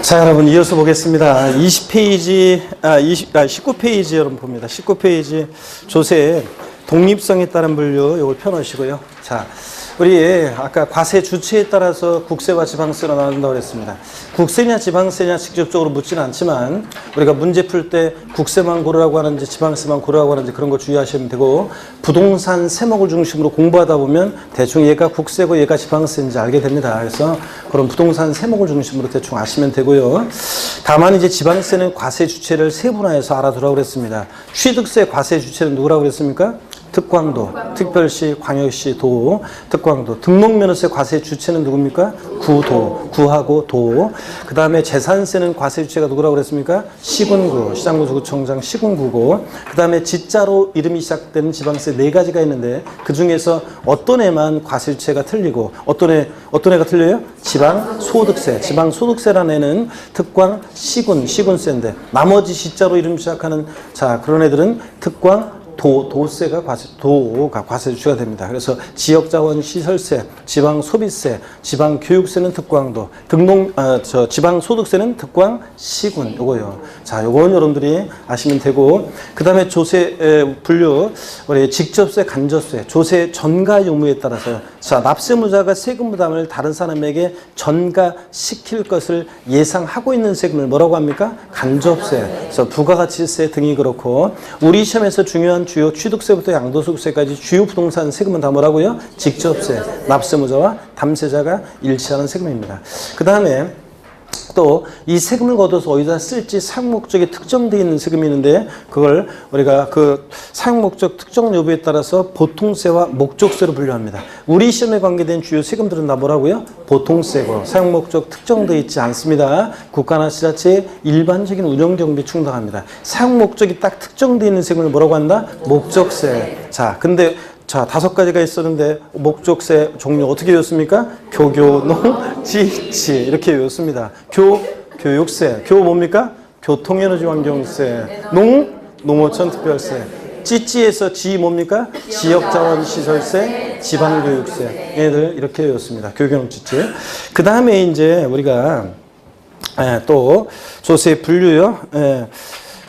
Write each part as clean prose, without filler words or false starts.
자, 여러분 이어서 보겠습니다. 19페이지 여러분 봅니다. 19페이지 조세 독립성에 따른 분류 이걸 펴놓으시고요. 자, 우리 아까 과세 주체에 따라서 국세와 지방세로 나눈다고 그랬습니다. 국세냐 지방세냐 직접적으로 묻지는 않지만 우리가 문제 풀 때 국세만 고르라고 하는지 지방세만 고르라고 하는지 그런 거 주의하시면 되고, 부동산 세목을 중심으로 공부하다 보면 대충 얘가 국세고 얘가 지방세인지 알게 됩니다. 그래서 그런 부동산 세목을 중심으로 대충 아시면 되고요. 다만 이제 지방세는 과세 주체를 세분화해서 알아두라고 그랬습니다. 취득세 과세 주체는 누구라고 그랬습니까? 특광도, 특별시, 광역시, 도, 특광도. 등록면허세 과세 주체는 누굽니까? 구도, 구하고 도. 그 다음에 재산세는 과세 주체가 누구라고 그랬습니까? 시군구, 시장구청장 시군구고. 그 다음에 지자로 이름이 시작되는 지방세 4가지가 있는데 그 중에서 어떤 애만 과세 주체가 틀리고 어떤 애가 틀려요? 지방소득세. 지방소득세라는 애는 특광, 시군세인데 나머지 시자로 이름 시작하는 자 그런 애들은 특광, 도세가 과세 주체가 됩니다. 그래서 지역자원시설세, 지방소비세, 지방교육세는 특광도, 지방소득세는 특광, 시군, 요거요. 자, 요건 여러분들이 아시면 되고, 그 다음에 조세 분류, 우리 직접세, 간접세, 조세 전가 의무에 따라서요. 자, 납세무자가 세금 부담을 다른 사람에게 전가시킬 것을 예상하고 있는 세금을 뭐라고 합니까? 간접세, 그래서 부가가치세 등이 그렇고, 우리 시험에서 중요한 주요 취득세부터 양도소득세까지 주요 부동산 세금은 다 뭐라고요? 직접세, 납세무자와 담세자가 일치하는 세금입니다. 그 다음에 또 이 세금을 걷어서 어디다 쓸지 사용목적이 특정되어 있는 세금이 있는데 그걸 우리가 그 사용목적 특정 여부에 따라서 보통세와 목적세로 분류합니다. 우리 시험에 관계된 주요 세금들은 다 뭐라고요? 보통세고 사용목적 특정되어 있지 않습니다. 국가나 지자체의 일반적인 운영경비에 충당합니다. 사용목적이 딱 특정되어 있는 세금을 뭐라고 한다? 목적세. 자, 근데 자, 5가지가 있었는데 목적세 종류 어떻게 외웠습니까? 교교, 농, 지치 이렇게 외웠습니다. 교육세, 뭡니까? 교통에너지환경세, 농어촌 특별세, 찌찌에서 지 뭡니까? 지역자원시설세, 지방교육세 얘들 이렇게 외웠습니다. 교육용 찌찌. 그 다음에 이제 우리가 또 조세 분류요.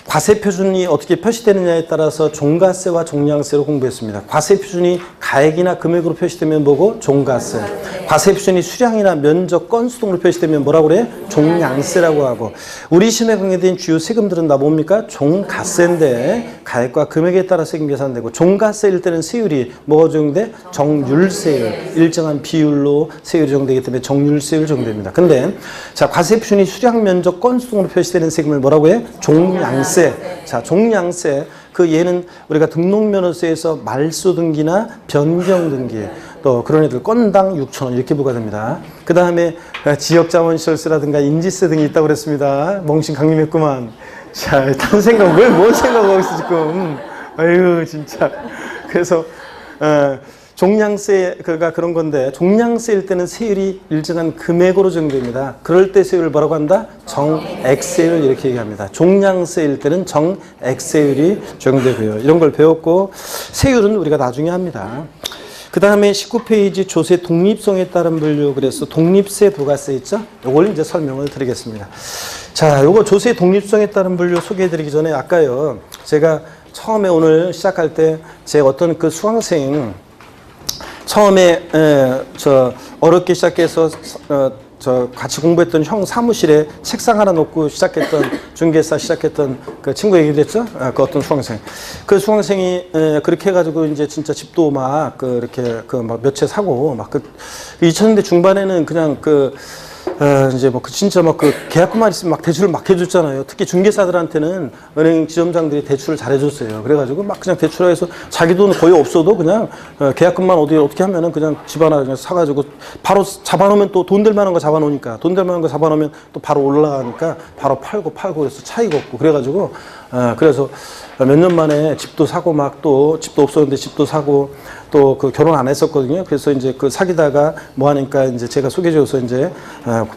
과세 표준이 어떻게 표시되느냐에 따라서 종가세와 종량세로 공부했습니다. 과세 표준이 가액이나 금액으로 표시되면 뭐고? 종가세. 과세 표준이 수량이나 면적, 건수 등으로 표시되면 뭐라고 그래? 종량세라고 하고. 우리 시험에 관계된 주요 세금들은 다 뭡니까? 종가세인데 가액과 금액에 따라 세금 계산되고, 종가세일 때는 세율이 뭐가 적용돼? 정률세율. 일정한 비율로 세율이 적용되기 때문에 정률세율 적용됩니다. 근데 자, 과세 표준이 수량, 면적, 건수 등으로 표시되는 세금을 뭐라고 해? 종량세. 자, 종량세. 그 얘는 우리가 등록면허세에서 말소 등기나 변경 등기 또 그런 애들 건당 6,000원 이렇게 부과됩니다. 그 다음에 지역자원시설세라든가 인지세 등이 있다고 그랬습니다. 멍신 강림했구만. 자, 일단 생각, 뭔 생각하고 있어 지금. 아유 진짜. 그래서 종량세가 그런 건데, 종량세일 때는 세율이 일정한 금액으로 적용됩니다. 그럴 때 세율을 뭐라고 한다? 정액세율 이렇게 얘기합니다. 종량세일 때는 정액세율이 적용되고요. 이런 걸 배웠고, 세율은 우리가 나중에 합니다. 그 다음에 19페이지 조세 독립성에 따른 분류, 그래서 독립세, 부가세 있죠? 이걸 이제 설명을 드리겠습니다. 자, 요거 조세 독립성에 따른 분류 소개해 드리기 전에 아까요, 제가 처음에 오늘 시작할 때 제 어떤 그 수강생 처음에 어렵게 시작해서 같이 공부했던 형 사무실에 책상 하나 놓고 시작했던 중개사 시작했던 그 친구 얘기를 했죠. 그 어떤 수강생. 그 수강생이 그렇게 해가지고 이제 진짜 집도 막 이렇게 막 몇 채 사고 막 2000년대 중반에는 그냥 이제 진짜 계약금만 있으면 막 대출을 막 해줬잖아요. 특히 중개사들한테는 은행 지점장들이 대출을 잘 해줬어요. 그래가지고 막 그냥 대출해서 자기 돈 거의 없어도 그냥 계약금만 어떻게 하면은 그냥 집 하나 그냥 사가지고 바로 잡아놓으면 또 돈 될 만한 거 잡아놓으니까 돈 될 만한 거 잡아놓으면 또 바로 올라가니까 바로 팔고 그래서 차익 없고 그래가지고 그래서 몇 년 만에 집도 사고 막 또 집도 없었는데 집도 사고 또 그 결혼 안 했었거든요. 그래서 이제 그 사귀다가 뭐 하니까 이제 제가 소개해줘서 이제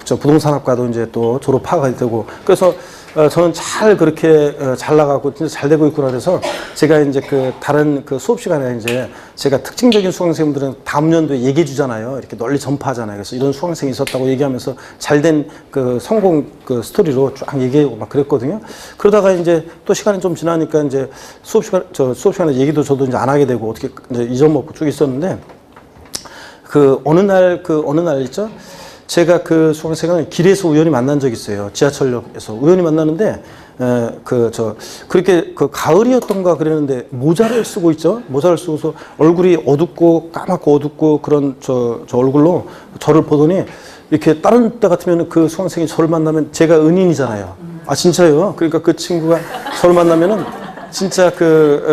저 부동산학과도 이제 또 졸업하게 되고 그래서 저는 잘 그렇게 잘 나가고 진짜 잘 되고 있구나 그래서 제가 이제 그 다른 그 수업 시간에 이제 제가 특징적인 수강생들은 다음 연도에 얘기해 주잖아요. 이렇게 널리 전파하잖아요. 그래서 이런 수강생이 있었다고 얘기하면서 잘된 그 성공 그 스토리로 쫙 얘기하고 막 그랬거든요. 그러다가 이제 또 시간이 좀 지나니까 이제 수업 시간에 얘기도 저도 이제 안 하게 되고 어떻게 이제 잊어먹고 쭉 있었는데 어느 날 있죠? 제가 그 수강생을 길에서 우연히 만난 적이 있어요. 지하철역에서 우연히 만나는데, 그렇게 가을이었던가 그랬는데 모자를 쓰고 있죠? 모자를 쓰고서 얼굴이 어둡고 까맣고 어둡고 그런 저 얼굴로 저를 보더니 이렇게 다른 때 같으면 그 수강생이 저를 만나면 제가 은인이잖아요. 아, 진짜요? 그러니까 그 친구가 저를 만나면은 진짜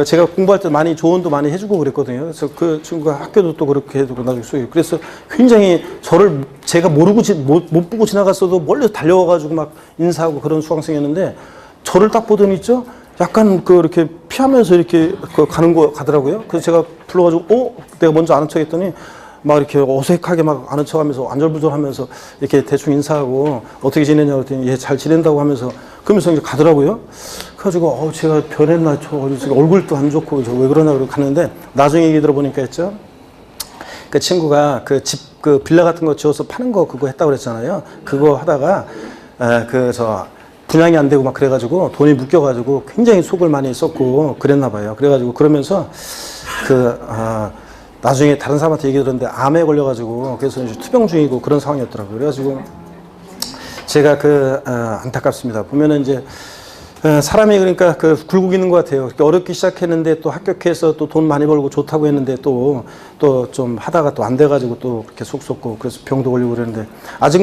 제가 공부할 때 많이 조언도 많이 해주고 그랬거든요. 그래서 그 친구가 학교도 또 그렇게 해주고 나중에 수익. 그래서 굉장히 제가 모르고 못 보고 지나갔어도 멀리서 달려와가지고 막 인사하고 그런 수강생이었는데 저를 딱 보더니 있죠? 약간 이렇게 피하면서 이렇게 가더라고요. 그래서 제가 불러가지고, 내가 먼저 아는 척 했더니 막 이렇게 어색하게 막 아는 척 하면서 안절부절 하면서 이렇게 대충 인사하고 어떻게 지내냐 그랬더니 얘 잘 지낸다고 하면서 그러면서 이제 가더라고요. 그래가지고 제가 변했나 얼굴도 안 좋고 저 왜 그러나 그러고 갔는데 나중에 얘기 들어보니까 했죠. 그 친구가 빌라 같은 거 지어서 파는 거 그거 했다고 그랬잖아요. 그거 하다가 분양이 안 되고 막 그래가지고 돈이 묶여가지고 굉장히 속을 많이 썼고 그랬나 봐요. 그래가지고 그러면서 나중에 다른 사람한테 얘기 들었는데 암에 걸려가지고 그래서 이제 투병 중이고 그런 상황이었더라고요. 그래가지고 제가 안타깝습니다. 보면은 이제 사람이 그러니까 굴곡 있는 것 같아요. 어렵게 시작했는데 또 합격해서 또 돈 많이 벌고 좋다고 했는데 또 좀 하다가 또 안 돼가지고 또 그렇게 속 썩고 그래서 병도 걸리고 그랬는데 아직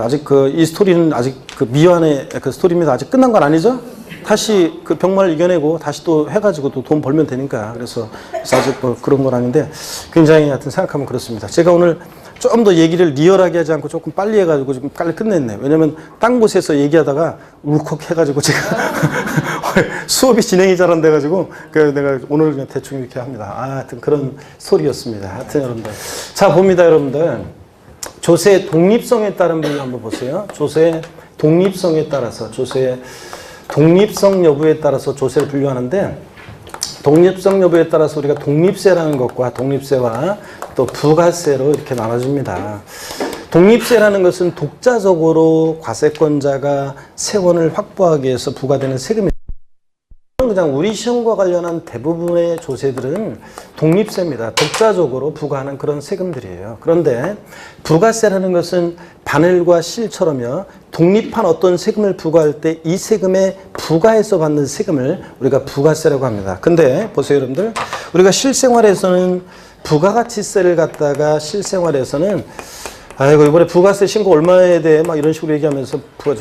아직 이 스토리는 아직 미완의 스토리입니다. 아직 끝난 건 아니죠? 다시 병마를 이겨내고 다시 또 해가지고 또 돈 벌면 되니까 그래서 아직 그런 건 아닌데 굉장히 하여튼 생각하면 그렇습니다. 제가 오늘 좀 더 얘기를 리얼하게 하지 않고 조금 빨리 해가지고 좀 빨리 끝냈네. 왜냐면 딴 곳에서 얘기하다가 울컥 해가지고 제가 수업이 진행이 잘 안 돼가지고 내가 오늘 그냥 대충 이렇게 합니다. 하여튼 그런 스토리였습니다. 하여튼 여러분들. 자, 봅니다, 여러분들. 조세의 독립성에 따른 분류 한번 보세요. 조세의 독립성에 따라서 조세의 독립성 여부에 따라서 조세를 분류하는데 독립성 여부에 따라서 우리가 독립세라는 것과 독립세와 또 부가세로 이렇게 나눠집니다. 독립세라는 것은 독자적으로 과세권자가 세원을 확보하기 위해서 부과되는 세금입니다. 그냥 우리 시험과 관련한 대부분의 조세들은 독립세입니다. 독자적으로 부과하는 그런 세금들이에요. 그런데 부가세라는 것은 바늘과 실처럼요. 독립한 어떤 세금을 부과할 때 이 세금에 부과해서 받는 세금을 우리가 부가세라고 합니다. 근데 보세요, 여러분들. 우리가 실생활에서는 부가가치세를 갖다가 실생활에서는 아이고 이번에 부가세 신고 얼마에 대해 막 이런 식으로 얘기하면서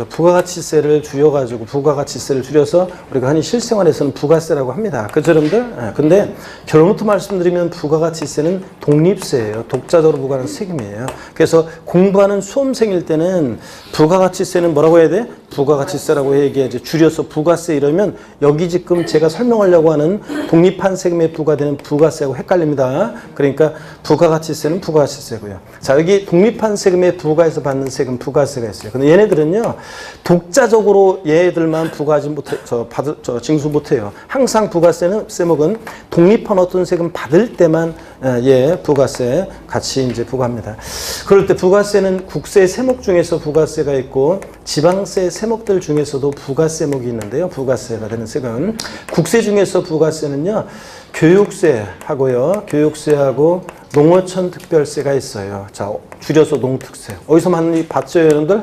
부가가치세를 줄여서 우리가 흔히 실생활에서는 부가세라고 합니다. 그죠, 여러분들? 근데 결론부터 말씀드리면 부가가치세는 독립세예요. 독자적으로 부과하는 세금이에요. 그래서 공부하는 수험생일 때는 부가가치세는 뭐라고 해야 돼? 부가가치세라고 얘기해야지. 줄여서 부가세 이러면 여기 지금 제가 설명하려고 하는 독립한 세금에 부과되는 부가세하고 헷갈립니다. 그러니까 부가가치세는 부가가치세고요. 자, 여기 독립한 세금에 부과해서 받는 세금 부가세가 있어요. 근데 얘네들은요, 독자적으로 얘들만 부과하지 못해, 징수 못해요. 항상 부가세는 세목은 독립한 어떤 세금 받을 때만 부가세 같이 이제 부과합니다. 그럴 때 부가세는 국세 세목 중에서 부가세가 있고 지방세 세목들 중에서도 부가세목이 있는데요. 부가세가 되는 세금. 국세 중에서 부가세는요, 교육세하고요, 교육세하고 농어촌 특별세가 있어요. 자, 줄여서 농특세. 어디서 많이 봤죠, 여러분들?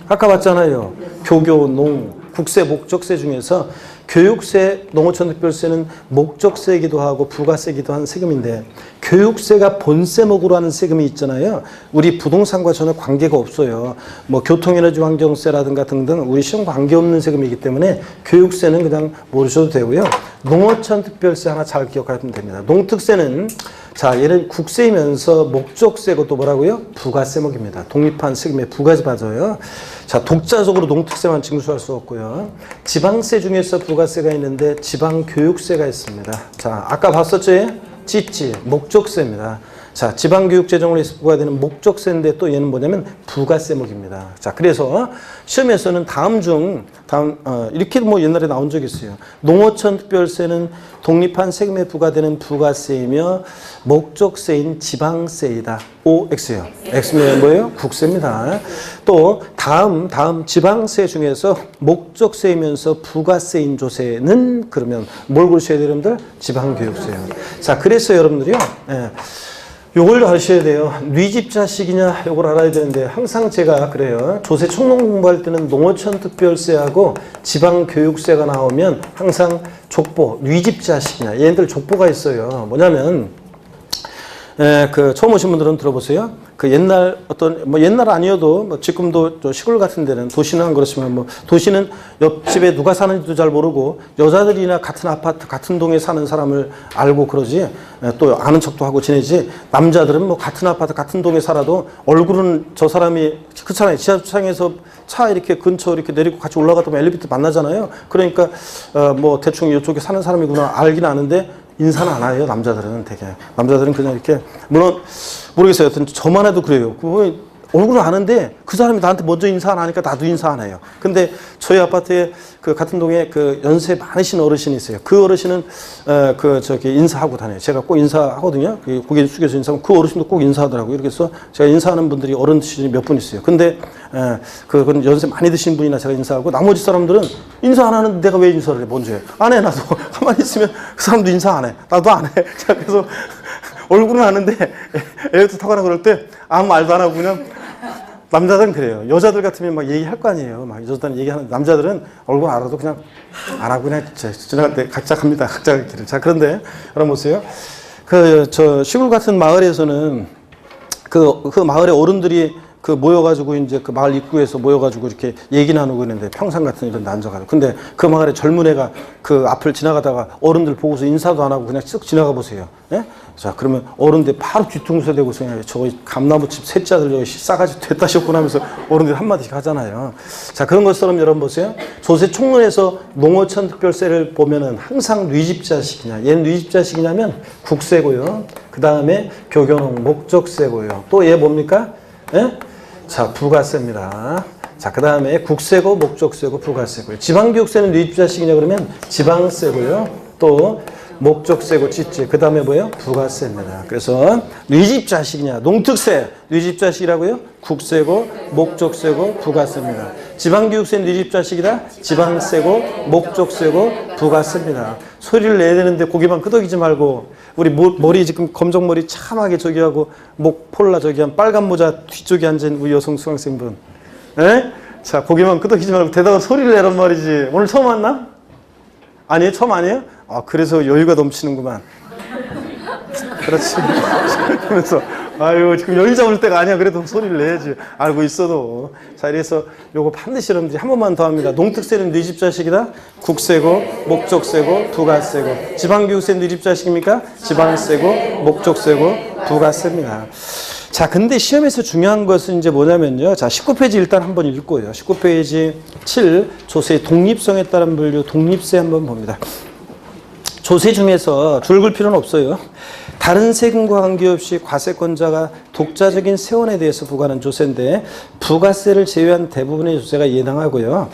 아까 봤잖아요. 교교, 농, 국세, 목적세 중에서 교육세, 농어촌 특별세는 목적세이기도 하고 부가세이기도 한 세금인데 교육세가 본세목으로 하는 세금이 있잖아요. 우리 부동산과 전혀 관계가 없어요. 뭐 교통에너지 환경세라든가 등등 우리 시험 관계없는 세금이기 때문에 교육세는 그냥 모르셔도 되고요. 농어촌 특별세 하나 잘 기억하시면 됩니다. 농특세는 자, 얘는 국세이면서 목적세고 또 뭐라고요? 부가세목입니다. 독립한 세금에 부가세 받아요. 자, 독자적으로 농특세만 징수할 수 없고요. 지방세 중에서 부가세가 있는데 지방교육세가 있습니다. 자, 아까 봤었죠? 찌찌, 목적세입니다. 자, 지방교육재정으로 해서 부과되는 목적세인데 또 얘는 뭐냐면 부가세목입니다. 자, 그래서 시험에서는 이렇게 뭐 옛날에 나온 적이 있어요. 농어촌 특별세는 독립한 세금에 부과되는 부가세이며 목적세인 지방세이다. OX예요. X면 뭐예요? 국세입니다. 또 다음 지방세 중에서 목적세이면서 부가세인 조세는 그러면 뭘 고르셔야 돼요, 여러분들? 지방교육세요. 자, 그래서 여러분들이요. 요걸 아셔야 돼요. 네 집 자식이냐 요걸 알아야 되는데 항상 제가 그래요. 조세 총론 공부할 때는 농어촌 특별세하고 지방교육세가 나오면 항상 족보, 네 집 자식이냐 얘네들 족보가 있어요. 뭐냐면 그 처음 오신 분들은 들어보세요. 그 옛날 옛날 아니어도 뭐 지금도 저 시골 같은 데는 도시는 안 그렇지만 뭐 도시는 옆집에 누가 사는지도 잘 모르고 여자들이나 같은 아파트 같은 동에 사는 사람을 알고 그러지 또 아는 척도 하고 지내지 남자들은 뭐 같은 아파트 같은 동에 살아도 얼굴은 저 사람이 그렇잖아요. 지하철장에서 차 이렇게 근처 이렇게 내리고 같이 올라가다 보면 엘리베이터 만나잖아요. 그러니까 뭐 대충 이쪽에 사는 사람이구나 알긴 아는데 인사는 안 해요. 남자들은 되게. 남자들은 그냥 이렇게 물론 모르겠어요. 여튼 저만 해도 그래요. 얼굴을 아는데 그 사람이 나한테 먼저 인사 안 하니까 나도 인사 안 해요. 근데 저희 아파트에 그 같은 동에 그 연세 많으신 어르신이 있어요. 그 어르신은 인사하고 다녀요. 제가 꼭 인사하거든요. 고개 숙여서 인사하면 그 어르신도 꼭 인사하더라고요. 이렇게 해서 제가 인사하는 분들이 어른들이 몇 분 있어요. 근데 그건 연세 많이 드신 분이나 제가 인사하고 나머지 사람들은 인사 안 하는데 내가 왜 인사를 해? 먼저 해. 안 해, 나도. 가만히 있으면 그 사람도 인사 안 해. 나도 안 해. 자, 그래서 얼굴은 아는데 엘리베이터 타거나 그럴 때 아무 말도 안 하고 그냥 남자들은 그래요. 여자들 같으면 막 얘기할 거 아니에요. 막 여자들은 얘기하는 남자들은 얼굴 알아도 그냥 안 하고 그냥 지나갈 때 각자 갑니다. 각자 길을. 자, 그런데 여러분 보세요. 저 시골 같은 마을에서는 그 마을의 어른들이 모여가지고 이제 그 마을 입구에서 모여가지고 이렇게 얘기 나누고 있는데 평상 같은 이런 데 앉아가지고 근데 그 마을에 젊은 애가 그 앞을 지나가다가 어른들 보고서 인사도 안 하고 그냥 쓱 지나가 보세요. 예? 자, 그러면 어른들 바로 뒤통수에 대고서 그냥 저거 감나무집 셋째들 여기 싸가지 됐다 싶구나 하면서 어른들 한마디씩 하잖아요. 자, 그런 것처럼 여러분 보세요. 조세 총론에서 농어촌 특별세를 보면은 항상 뉘집 자식이냐 얘는 뉘집 자식이냐면 국세고요. 그 다음에 교교농 목적세고요. 또 얘 뭡니까? 예? 자, 부가세입니다. 자, 그 다음에 국세고, 목적세고, 부가세고요. 지방교육세는 네 집 자식이냐 그러면 지방세고요. 또 목적세고, 찌찌. 그 다음에 뭐예요? 부가세입니다. 그래서 네 집 자식이냐, 농특세, 네 집 자식이라고요? 국세고, 목적세고, 부가세입니다. 지방교육세는 네 집 자식이다? 지방세고, 목적세고, 부가세입니다. 소리를 내야 되는데 고개만 끄덕이지 말고 우리 머리 지금 검정머리 참하게 저기 하고 목 폴라 저기 한 빨간 모자 뒤쪽에 앉은 우리 여성 수강생분. 에? 자, 고개만 끄덕이지 말고 대답을 소리를 내란 말이지. 오늘 처음 왔나? 아니에요? 처음 아니에요? 아, 그래서 여유가 넘치는구만. 그렇지. 그러면서 아유, 지금 여유 잡을 때가 아니야. 그래도 소리를 내야지. 알고 있어도. 자, 이래서 요거 반드시 여러분들이 한 번만 더 합니다. 농특세는 네 집 자식이다? 국세고, 목적세고, 부가세고. 지방교육세는 네 집 자식입니까? 지방세고, 목적세고, 부가세입니다. 자, 근데 시험에서 중요한 것은 이제 뭐냐면요. 자, 19페이지 일단 한번 읽고요. 19페이지 7, 조세의 독립성에 따른 분류, 독립세 한번 봅니다. 조세 중에서 줄 글 필요는 없어요. 다른 세금과 관계없이 과세권자가 독자적인 세원에 대해서 부과하는 조세인데 부가세를 제외한 대부분의 조세가 예당하고요.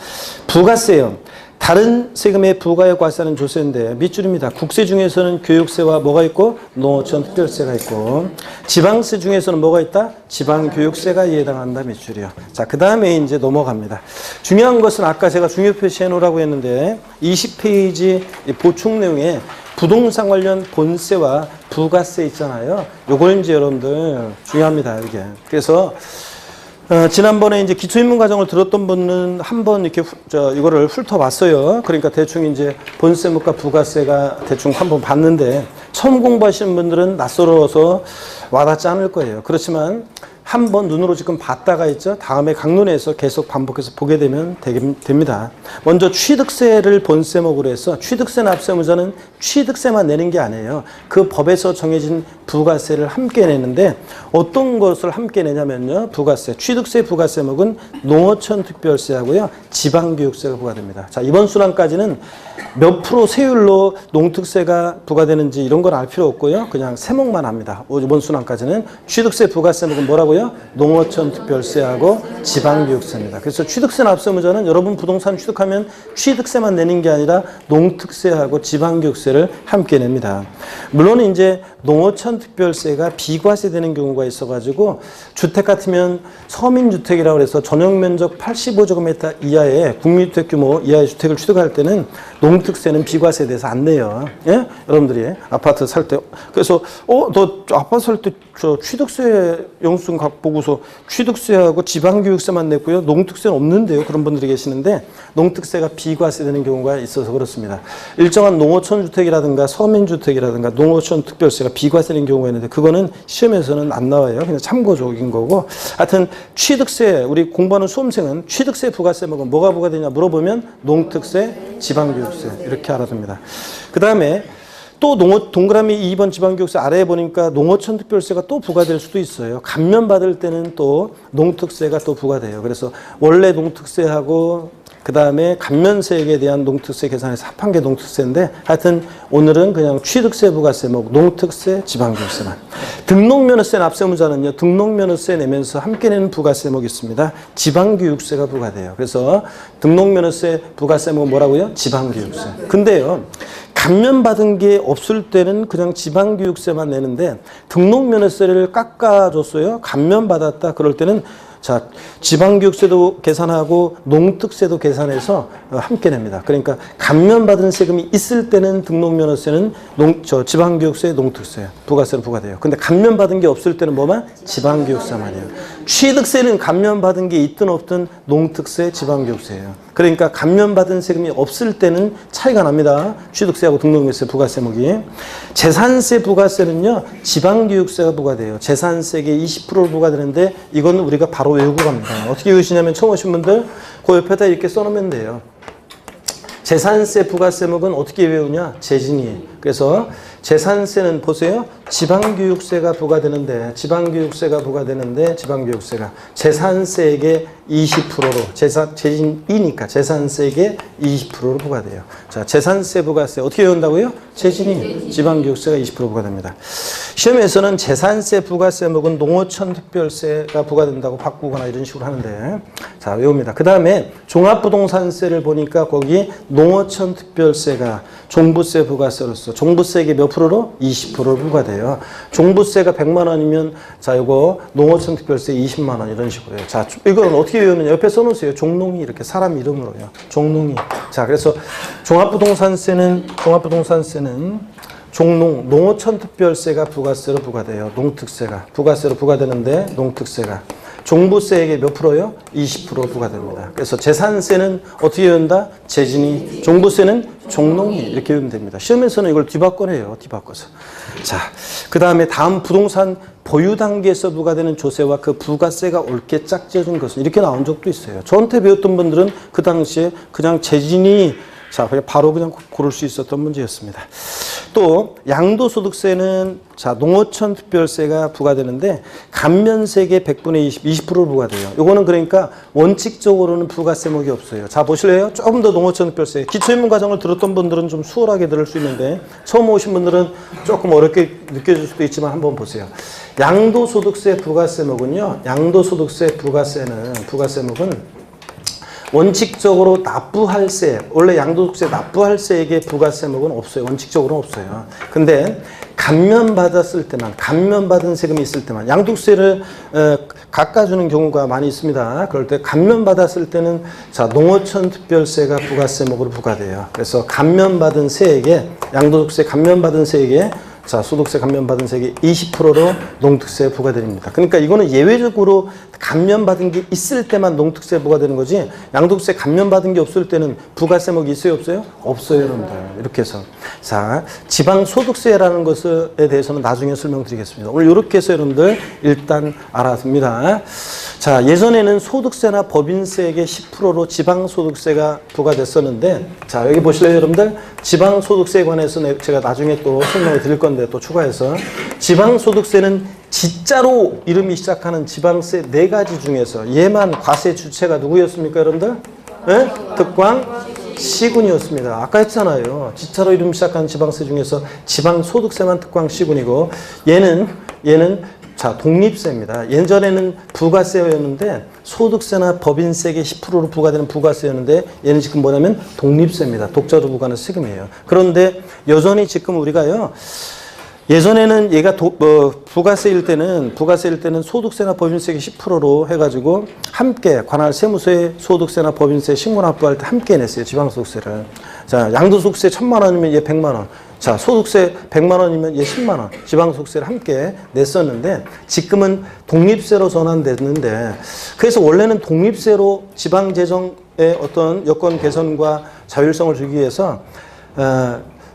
부가세요. 다른 세금에 부과에 과세하는 조세인데 밑줄입니다. 국세 중에서는 교육세와 뭐가 있고 농어촌 특별세가 있고 지방세 중에서는 뭐가 있다? 지방교육세가 예당한다 밑줄이요. 자, 그 다음에 이제 넘어갑니다. 중요한 것은 아까 제가 중요 표시해 놓으라고 했는데 20페이지 보충 내용에 부동산 관련 본세와 부가세 있잖아요. 요걸 이제 여러분들 중요합니다. 이게. 그래서 지난번에 이제 기초인문과정을 들었던 분은 한번 이렇게 이거를 훑어봤어요. 그러니까 대충 이제 본세목과 부가세가 대충 한번 봤는데 처음 공부하시는 분들은 낯설어서 와닿지 않을 거예요. 그렇지만 한번 눈으로 지금 봤다가 있죠. 다음에 강론에서 계속 반복해서 보게 되면 됩니다. 먼저 취득세를 본세목으로 해서 취득세 납세무자는 취득세만 내는 게 아니에요. 그 법에서 정해진 부가세를 함께 내는데 어떤 것을 함께 내냐면요. 부가세, 취득세 부가세목은 농어촌 특별세하고요. 지방교육세가 부과됩니다. 자, 이번 순환까지는 몇 프로 세율로 농특세가 부과되는지 이런 걸 알 필요 없고요. 그냥 세목만 합니다. 이번 순환까지는 취득세 부가세목은 뭐라고요? 농어촌 특별세하고 지방교육세입니다. 그래서 취득세 납세무자는 여러분 부동산 취득하면 취득세만 내는 게 아니라 농특세하고 지방교육세를 함께 냅니다. 물론 이제 농어촌 특별세가 비과세 되는 경우가 있어가지고 주택 같으면 서민주택이라고 해서 전용면적 85제곱미터 이하의 국민주택 규모 이하의 주택을 취득할 때는 농특세는 비과세에 대해서 안 내요. 예? 여러분들이 아파트 살 때 그래서 너 아파트 살 때 저 취득세 영수증 갖고 보고서 취득세하고 지방교육세만 냈고요. 농특세는 없는데요. 그런 분들이 계시는데 농특세가 비과세 되는 경우가 있어서 그렇습니다. 일정한 농어촌 주택이라든가 서민주택이라든가 농어촌 특별세가 비과세되는 경우가 있는데 그거는 시험에서는 안 나와요. 그냥 참고적인 거고. 하여튼 취득세 우리 공부하는 수험생은 취득세 부가세 먹으면 뭐가 부과되냐 물어보면 농특세, 지방교육세 이렇게 알아둡니다. 그 다음에 또 동그라미 2번 지방교육세 아래에 보니까 농어촌 특별세가 또 부과될 수도 있어요. 감면받을 때는 또 농특세가 또 부과돼요. 그래서 원래 농특세하고 그 다음에 감면세액에 대한 농특세 계산해서 합한 게 농특세인데 하여튼 오늘은 그냥 취득세 부가세 농특세 지방교육세만. 등록면허세 납세무자는요. 등록면허세 내면서 함께 내는 부가세목이 있습니다. 지방교육세가 부과돼요. 그래서 등록면허세 부가세목은 뭐라고요? 지방교육세. 근데요. 감면받은 게 없을 때는 그냥 지방교육세만 내는데 등록면허세를 깎아줬어요. 감면받았다 그럴 때는 자, 지방교육세도 계산하고 농특세도 계산해서 함께 냅니다. 그러니까 감면받은 세금이 있을 때는 등록면허세는 지방교육세, 농특세, 부가세로 부과돼요. 근데 감면받은 게 없을 때는 뭐만? 지방교육세만이에요. 취득세는 감면받은 게 있든 없든 농특세, 지방교육세예요. 그러니까 감면받은 세금이 없을 때는 차이가 납니다. 취득세하고 등록면허세, 부가세목이. 재산세 부가세는요. 지방교육세가 부과돼요. 재산세액의 20%를 부과되는데 이건 우리가 바로 외우고 갑니다. 어떻게 외우시냐면 처음 오신 분들 그 옆에다 이렇게 써놓으면 돼요. 재산세 부가세목은 어떻게 외우냐? 재진이. 그래서 재산세는 보세요. 지방교육세가 부과되는데 지방교육세가 재산세액의 20%로 재진이니까 재산세액의 20%로 부과돼요. 자, 재산세 부가세 어떻게 외운다고요? 재진이. 지방교육세가 20% 부과됩니다. 시험에서는 재산세 부가세목은 농어촌 특별세가 부과된다고 바꾸거나 이런 식으로 하는데 자, 외웁니다. 그 다음에 종합부동산세를 보니까 거기 농어촌 특별세가 종부세 부가세로서 종부세액의 몇 프로로? 20%로 부과돼요. 종부세가 100만 원이면 자, 이거 농어촌 특별세 20만 원 이런 식으로 해요. 자, 이거는 어떻게 외우느냐? 옆에 써놓으세요. 종농이 이렇게 사람 이름으로요. 종농이. 자, 그래서 종합부동산세는 종농, 농어촌 특별세가 부가세로 부과돼요. 농특세가. 부가세로 부과되는데 농특세가. 종부세액의 몇 프로요? 20% 부과됩니다. 그래서 재산세는 어떻게 외운다? 재진이. 종부세는 종농이. 이렇게 외우면 됩니다. 시험에서는 이걸 뒤바꿔내요. 뒤바꿔서. 자, 그 다음에 다음 부동산 보유 단계에서 부과되는 조세와 그 부가세가 옳게 짝지어진 것은 이렇게 나온 적도 있어요. 저한테 배웠던 분들은 그 당시에 그냥 재진이 자, 바로 그냥 고를 수 있었던 문제였습니다. 또 양도소득세는 자, 농어촌 특별세가 부과되는데 감면세액의 100분의 20%를 부과돼요. 요거는 그러니까 원칙적으로는 부가세목이 없어요. 자, 보실래요? 조금 더 농어촌 특별세. 기초입문 과정을 들었던 분들은 좀 수월하게 들을 수 있는데 처음 오신 분들은 조금 어렵게 느껴질 수도 있지만 한번 보세요. 양도소득세 부가세목은요. 양도소득세 부가세목은 원칙적으로 납부할 세, 원래 양도소득세 납부할 세액의 부가세목은 없어요. 원칙적으로는 없어요. 근데 감면받았을 때만, 감면받은 세금이 있을 때만, 양도세를 깎아주는 경우가 많이 있습니다. 그럴 때 감면받았을 때는 자, 농어촌 특별세가 부가세목으로 부과돼요. 그래서 감면받은 세액에, 양도소득세 감면받은 세액에 자, 소득세 감면받은 세액이 20%로 농특세 부과됩니다. 그러니까 이거는 예외적으로 감면받은 게 있을 때만 농특세 부과되는 거지, 양도세 감면받은 게 없을 때는 부가세목이 있어요, 없어요? 없어요, 여러분들. 이렇게 해서. 자, 지방소득세라는 것에 대해서는 나중에 설명드리겠습니다. 오늘 이렇게 해서 여러분들 일단 알아둡니다. 자, 예전에는 소득세나 법인세액의 10%로 지방소득세가 부과됐었는데, 자, 여기 보실래요, 여러분들? 지방소득세에 관해서 제가 나중에 또 설명을 드릴 건데, 또 추가해서. 지방소득세는 지자로 이름이 시작하는 지방세 4가지 중에서 얘만 과세 주체가 누구였습니까, 여러분들? 네? 특광 시군이었습니다. 아까 했잖아요. 지자로 이름 시작하는 지방세 중에서 지방소득세만 특광 시군이고, 얘는 자, 독립세입니다. 예전에는 부가세였는데 소득세나 법인세액의 10%로 부과되는 부가세였는데 얘는 지금 뭐냐면 독립세입니다. 독자로 부과하는 세금이에요. 그런데 여전히 지금 우리가요, 예전에는 얘가 부가세일 때는 소득세나 법인세액의 10%로 해가지고 함께 관할 세무서에 소득세나 법인세 신고 납부할 때 함께 냈어요. 지방소득세를. 자, 양도소득세 1,000만 원이면 얘 100만 원. 자, 소득세 100만 원이면 얘 10만 원. 지방소득세를 함께 냈었는데 지금은 독립세로 전환됐는데, 그래서 원래는 독립세로 지방재정의 어떤 여건 개선과 자율성을 주기 위해서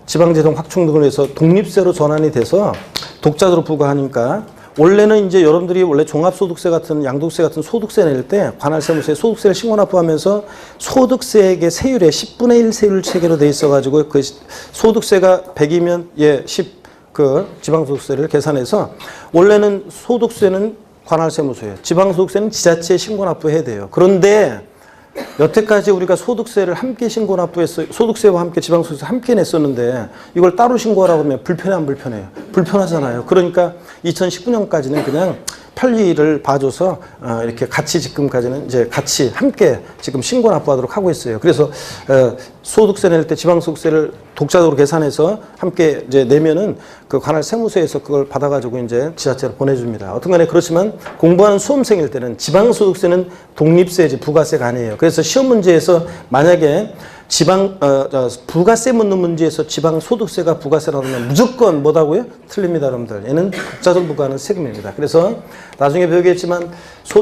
지방재정 확충 등을 위해서 독립세로 전환이 돼서 독자적으로 부과하니까, 원래는 이제 여러분들이 원래 종합소득세 같은 양도세 같은 소득세 낼 때 관할세무서에 소득세를 신고납부하면서 소득세액의 세율의 10분의 1 세율 체계로 돼 있어가지고 그 소득세가 100이면 예 10 그 지방소득세를 계산해서, 원래는 소득세는 관할세무서에, 지방소득세는 지자체에 신고납부해야 돼요. 그런데 여태까지 우리가 소득세를 함께 신고납부했어요. 소득세와 함께 지방소득세 함께 냈었는데 이걸 따로 신고하라고 하면 불편해, 안 불편해요? 불편하잖아요. 그러니까 2019년까지는 그냥 편리를 봐줘서 이렇게 같이 지금까지는 이제 같이 함께 지금 신고납부하도록 하고 있어요. 그래서 소득세 낼 때 지방소득세를 독자적으로 계산해서 함께 이제 내면은 그 관할 세무서에서 그걸 받아가지고 이제 지자체로 보내줍니다. 어떤간에 그렇지만 공부하는 수험생일 때는 지방소득세는 독립세지 부가세가 아니에요. 그래서 시험 문제에서 만약에 부가세 묻는 문제에서 지방소득세가 부가세라고 하면 무조건 뭐다고요? 틀립니다, 여러분들. 얘는 독자적 부과하는 세금입니다. 그래서 나중에 배우겠지만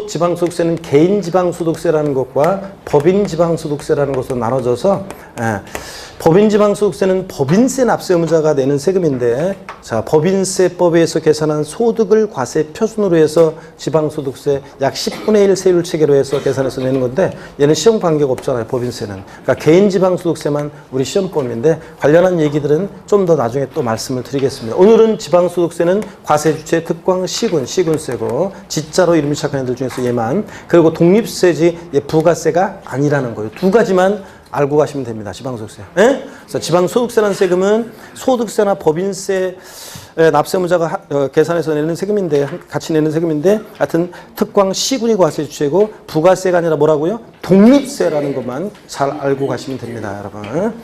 지방소득세는 개인지방소득세라는 것과 법인지방소득세라는 것으로 나눠져서, 법인지방소득세는 법인세 납세 의무자가 내는 세금인데, 자, 법인세법에 의해서 계산한 소득을 과세 표준으로 해서 지방소득세 약 10분의 1 세율 체계로 해서 계산해서 내는 건데, 얘는 시험 관계가 없잖아요, 법인세는. 그러니까 개인지방소득세만 우리 시험범인데, 관련한 얘기들은 좀 더 나중에 또 말씀을 드리겠습니다. 오늘은 지방소득세는 과세 주체 특광 시군세고, 지자로 이름이 시작하는 애들 중에서 얘만, 그리고 독립세지 얘 부가세가 아니라는 거예요. 두 가지만 알고 가시면 됩니다. 지방소득세. 예? 그래서 지방소득세라는 세금은 소득세나 법인세 납세무자가 계산해서 내는 세금인데, 같이 내는 세금인데, 하여튼 특광 시군이 과세 주체고, 부가세가 아니라 뭐라고요? 독립세라는 것만 잘 알고 가시면 됩니다, 여러분.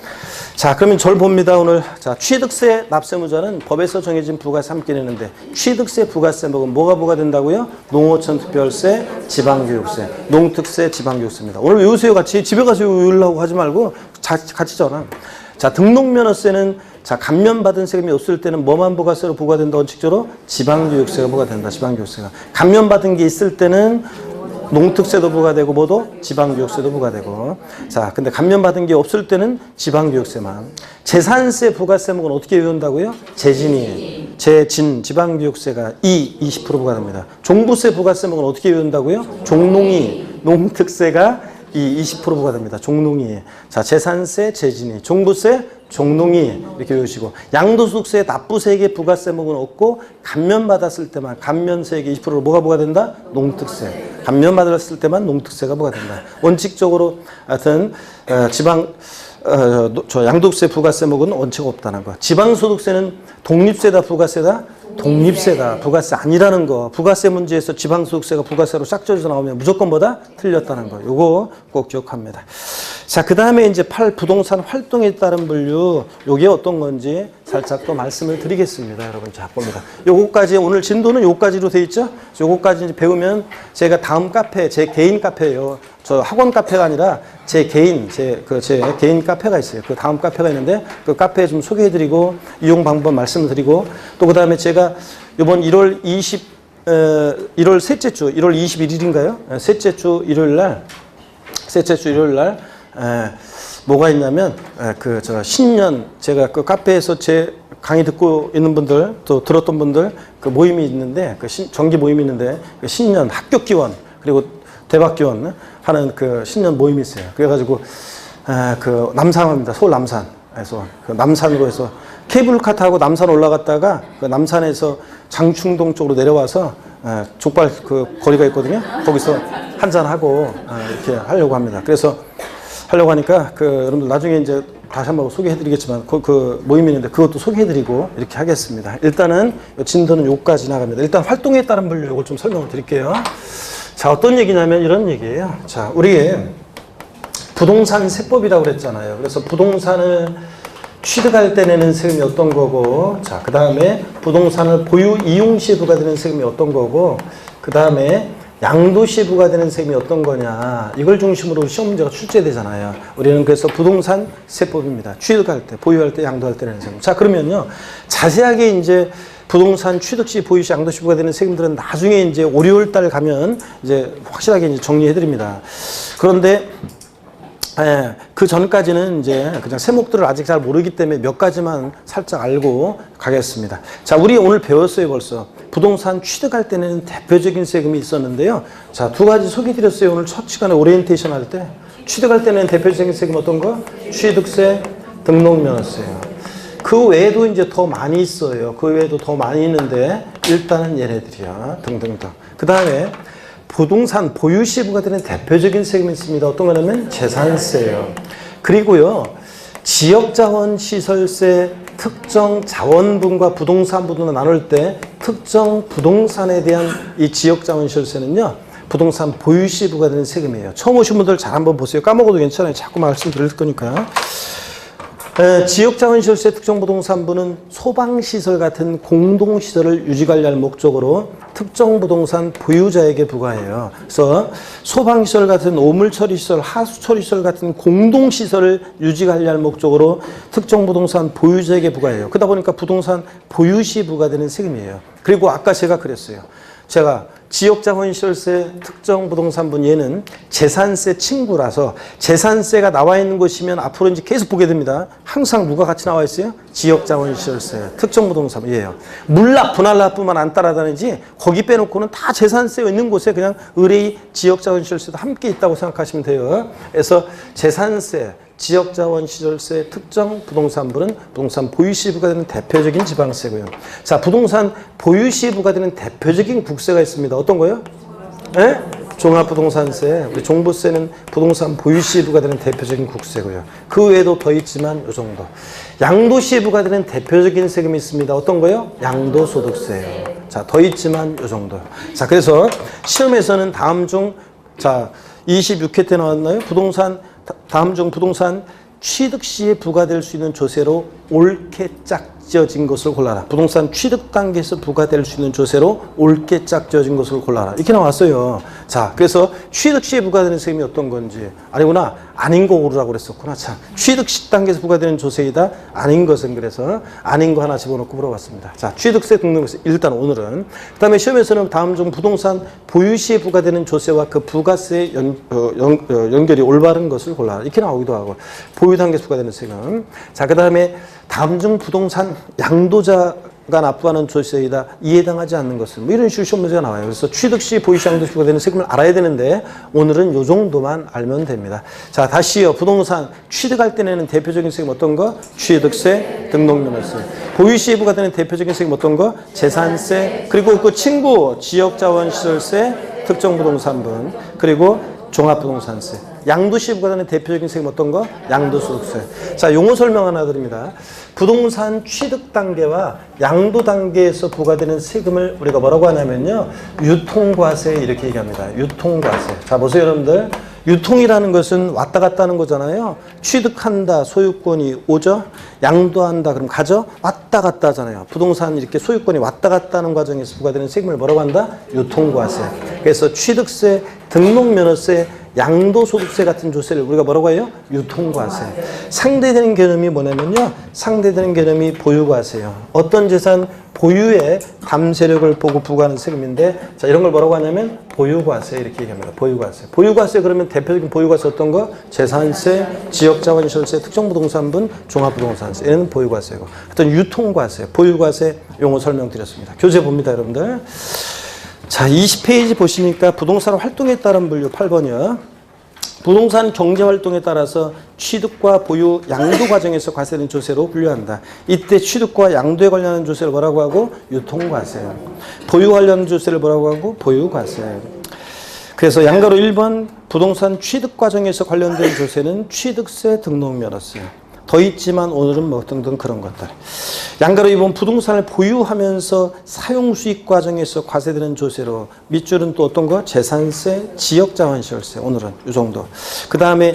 자, 그러면 절 봅니다, 오늘. 자, 취득세 납세무자는 법에서 정해진 부가세 함께 내는데, 취득세 부가세 먹으면 뭐가 부과된다고요? 농어촌 특별세, 지방교육세, 농특세, 지방교육세입니다. 오늘 외우세요, 같이. 집에 가서 외우려고 하지 말고 같이 전화. 자, 등록면허세는 자, 감면받은 세금이 없을 때는 뭐만 부가세로 부과된다? 원칙적으로 지방교육세가 부과된다. 지방교육세가. 감면받은 게 있을 때는 농특세도 부과되고 뭐도? 지방교육세도 부과되고. 자, 근데 감면받은 게 없을 때는 지방교육세만. 재산세 부가세목은 어떻게 외운다고요? 재진이. 지방교육세가 20% 부과됩니다. 종부세 부가세목은 어떻게 외운다고요? 종농이. 농특세가 20% 부과됩니다. 종농이. 자, 재산세, 재진이. 종부세, 종농이. 이렇게 외우시고. 양도소득세, 납부세액의 부가세목은 없고, 감면받았을 때만, 감면세액의 20%로 뭐가 부과된다? 농특세. 감면받았을 때만 농특세가 부과된다. 원칙적으로, 하여튼, 양도세 부가세목은 원칙 없다는 거. 지방소득세는 독립세다, 부가세다? 독립세다. 부가세 아니라는 거. 부가세 문제에서 지방소득세가 부가세로 짝져서 나오면 무조건 뭐다? 틀렸다는 거. 요거 꼭 기억합니다. 자, 그 다음에 이제 8 부동산 활동에 따른 분류, 요게 어떤 건지 살짝 또 말씀을 드리겠습니다. 여러분, 자, 봅니다. 요거까지, 오늘 진도는 요까지로 돼 있죠? 요거까지 이제 배우면 제가 다음 카페, 제 개인 카페예요. 저 학원 카페가 아니라 제 개인 카페가 있어요. 그 다음 카페가 있는데 그 카페 좀 소개해드리고 이용 방법 말씀을 드리고 또 그 다음에 제가 이번 1월 셋째 주, 1월 21일인가요? 셋째 주 일요일 날, 뭐가 있냐면, 신년, 제가 그 카페에서 제 강의 듣고 있는 분들, 또 들었던 분들, 그 모임이 있는데, 정기 모임이 있는데, 그 신년 합격 기원, 그리고 대박 기원 하는 그 신년 모임이 있어요. 그래가지고, 그 남산입니다. 서울 남산에서, 그 남산으로 해서 케이블카 타고 남산 올라갔다가, 그 남산에서 장충동 쪽으로 내려와서, 족발 그 거리가 있거든요. 거기서 한잔하고, 이렇게 하려고 합니다. 그래서, 하려고 하니까 여러분들 나중에 이제 다시 한번 소개해드리겠지만 그 모임이 있는데 그것도 소개해드리고 이렇게 하겠습니다. 일단은 진도는 요까지 나갑니다. 일단 활동에 따른 분류 이걸 좀 설명을 드릴게요. 자, 어떤 얘기냐면 이런 얘기예요. 자, 우리의 부동산 세법이라고 그랬잖아요. 그래서 부동산을 취득할 때 내는 세금이 어떤 거고, 자, 그 다음에 부동산을 보유 이용 시에 부과되는 세금이 어떤 거고, 그 다음에 양도시에 부과되는 세금이 어떤 거냐, 이걸 중심으로 시험 문제가 출제되잖아요. 우리는 그래서 부동산 세법입니다. 취득할 때, 보유할 때, 양도할 때 내는 세금. 자, 그러면요, 자세하게 이제 부동산 취득시, 보유시, 양도시 부과되는 세금들은 나중에 이제 5, 6월 달 가면 이제 확실하게 이제 정리해 드립니다. 그런데 그 전까지는 이제 그냥 세목들을 아직 잘 모르기 때문에 몇 가지만 살짝 알고 가겠습니다. 자, 우리 오늘 배웠어요, 벌써. 부동산 취득할 때는 대표적인 세금이 있었는데요. 자, 두 가지 소개해드렸어요. 오늘 첫 시간에 오리엔테이션 할 때. 취득할 때는 대표적인 세금 어떤 거? 취득세, 등록면허세요. 그 외에도 이제 더 많이 있어요. 그 외에도 더 많이 있는데 일단은 얘네들이야. 등등등. 그 다음에 부동산 보유 시에 부과되는 대표적인 세금이 있습니다. 어떤 거냐면 재산세예요. 그리고요, 지역자원시설세, 특정 자원분과 부동산분으로 나눌 때 특정 부동산에 대한 이 지역자원시설세는요, 부동산 보유 시에 부과되는 세금이에요. 처음 오신 분들 잘 한번 보세요. 까먹어도 괜찮아요. 자꾸 말씀드릴 거니까. 지역자원시설세 특정부동산부는 소방시설 같은 공동시설을 유지관리할 목적으로 특정부동산 보유자에게 부과해요. 그래서 소방시설 같은 오물처리시설, 하수처리시설 같은 공동시설을 유지관리할 목적으로 특정부동산 보유자에게 부과해요. 그러다 보니까 부동산 보유시 부과되는 세금이에요. 그리고 아까 제가 그랬어요. 제가 지역자원시설세 특정부동산분 얘는 재산세 친구라서 재산세가 나와 있는 곳이면 앞으로 이제 계속 보게 됩니다. 항상 누가 같이 나와 있어요? 지역자원시설세 특정부동산이에요. 물납, 분할납부만 안 따라다니지 거기 빼놓고는 다 재산세 있는 곳에 그냥 의뢰의 지역자원시설세도 함께 있다고 생각하시면 돼요. 그래서 재산세, 지역자원시설세 특정부동산부는 부동산 보유시에 부과되는 대표적인 지방세고요. 자, 부동산 보유시에 부과되는 대표적인 국세가 있습니다. 어떤 거요? 네? 종합부동산세, 우리 종부세는 부동산 보유시에 부과되는 대표적인 국세고요. 그 외에도 더 있지만 이 정도. 양도시에 부과되는 대표적인 세금이 있습니다. 어떤 거요? 양도소득세예요. 자, 더 있지만 이 정도. 자, 그래서 시험에서는 다음 중, 자, 26회 때 나왔나요? 다음 중 부동산 취득 시에 부과될 수 있는 조세로 옳게 짝지어진 것을 골라라. 부동산 취득 단계에서 부과될 수 있는 조세로 옳게 짝지어진 것을 골라라. 이렇게 나왔어요. 자, 그래서 취득 시에 부과되는 세금이 어떤 건지. 아니구나. 아닌 거 고르라고 그랬었구나. 참. 취득 시 단계에서 부과되는 조세이다. 아닌 것은 그래서 아닌 거 하나 집어넣고 물어봤습니다. 자, 취득세, 등록세. 일단 오늘은. 그 다음에 시험에서는 다음 중 부동산 보유 시에 부과되는 조세와 그 부가세 연결이 올바른 것을 골라라. 이렇게 나오기도 하고. 보유 단계에서 부과되는 세금. 자, 그 다음에 다음 중 부동산 양도자가 납부하는 조세이다. 이에 해당하지 않는 것은 뭐 이런 식으로 시험 문제가 나와요. 그래서 취득 시 보유 시 양도시 부과되는 세금을 알아야 되는데 오늘은 이 정도만 알면 됩니다. 자, 다시요. 부동산 취득할 때 내는 대표적인 세금 어떤 거? 취득세, 등록면허세. 보유 시에 부과되는 대표적인 세금 어떤 거? 재산세. 그리고 그 친구 지역자원시설세, 특정부동산분. 그리고 종합부동산세. 양도시에 부과되는 대표적인 세금 어떤 거? 양도소득세. 자, 용어 설명 하나 드립니다. 부동산 취득 단계와 양도 단계에서 부과되는 세금을 우리가 뭐라고 하냐면요, 유통과세 이렇게 얘기합니다. 유통과세. 자, 보세요, 여러분들. 유통이라는 것은 왔다 갔다 하는 거잖아요. 취득한다, 소유권이 오죠. 양도한다, 그럼 가죠. 왔다 갔다 하잖아요. 부동산 이렇게 소유권이 왔다 갔다 하는 과정에서 부과되는 세금을 뭐라고 한다? 유통과세. 그래서 취득세, 등록면허세, 양도소득세 같은 조세를 우리가 뭐라고 해요? 유통과세. 상대되는 개념이 뭐냐면요. 상대되는 개념이 보유과세예요. 어떤 재산 보유의 담세력을 보고 부과하는 세금인데, 자, 이런 걸 뭐라고 하냐면 보유과세 이렇게 얘기합니다. 보유과세. 보유과세 그러면 대표적인 보유과세 어떤 거? 재산세, 지역자원시설세, 특정부동산분, 종합부동산세. 얘는 보유과세고. 어떤 유통과세, 보유과세 용어 설명드렸습니다. 교재 봅니다, 여러분들. 자, 20페이지 보시니까 부동산 활동에 따른 분류 8번이요. 부동산 경제활동에 따라서 취득과 보유, 양도 과정에서 과세된 조세로 분류한다. 이때 취득과 양도에 관련한 조세를 뭐라고 하고? 유통과세. 보유 관련 조세를 뭐라고 하고? 보유과세. 그래서 양가로 1번 부동산 취득 과정에서 관련된 조세는 취득세, 등록면허세. 더 있지만 오늘은 뭐 등등 그런 것들. 양가로 2번 부동산을 보유하면서 사용수익 과정에서 과세되는 조세로, 밑줄은 또 어떤 거? 재산세, 지역자원시설세. 오늘은 이 정도. 그 다음에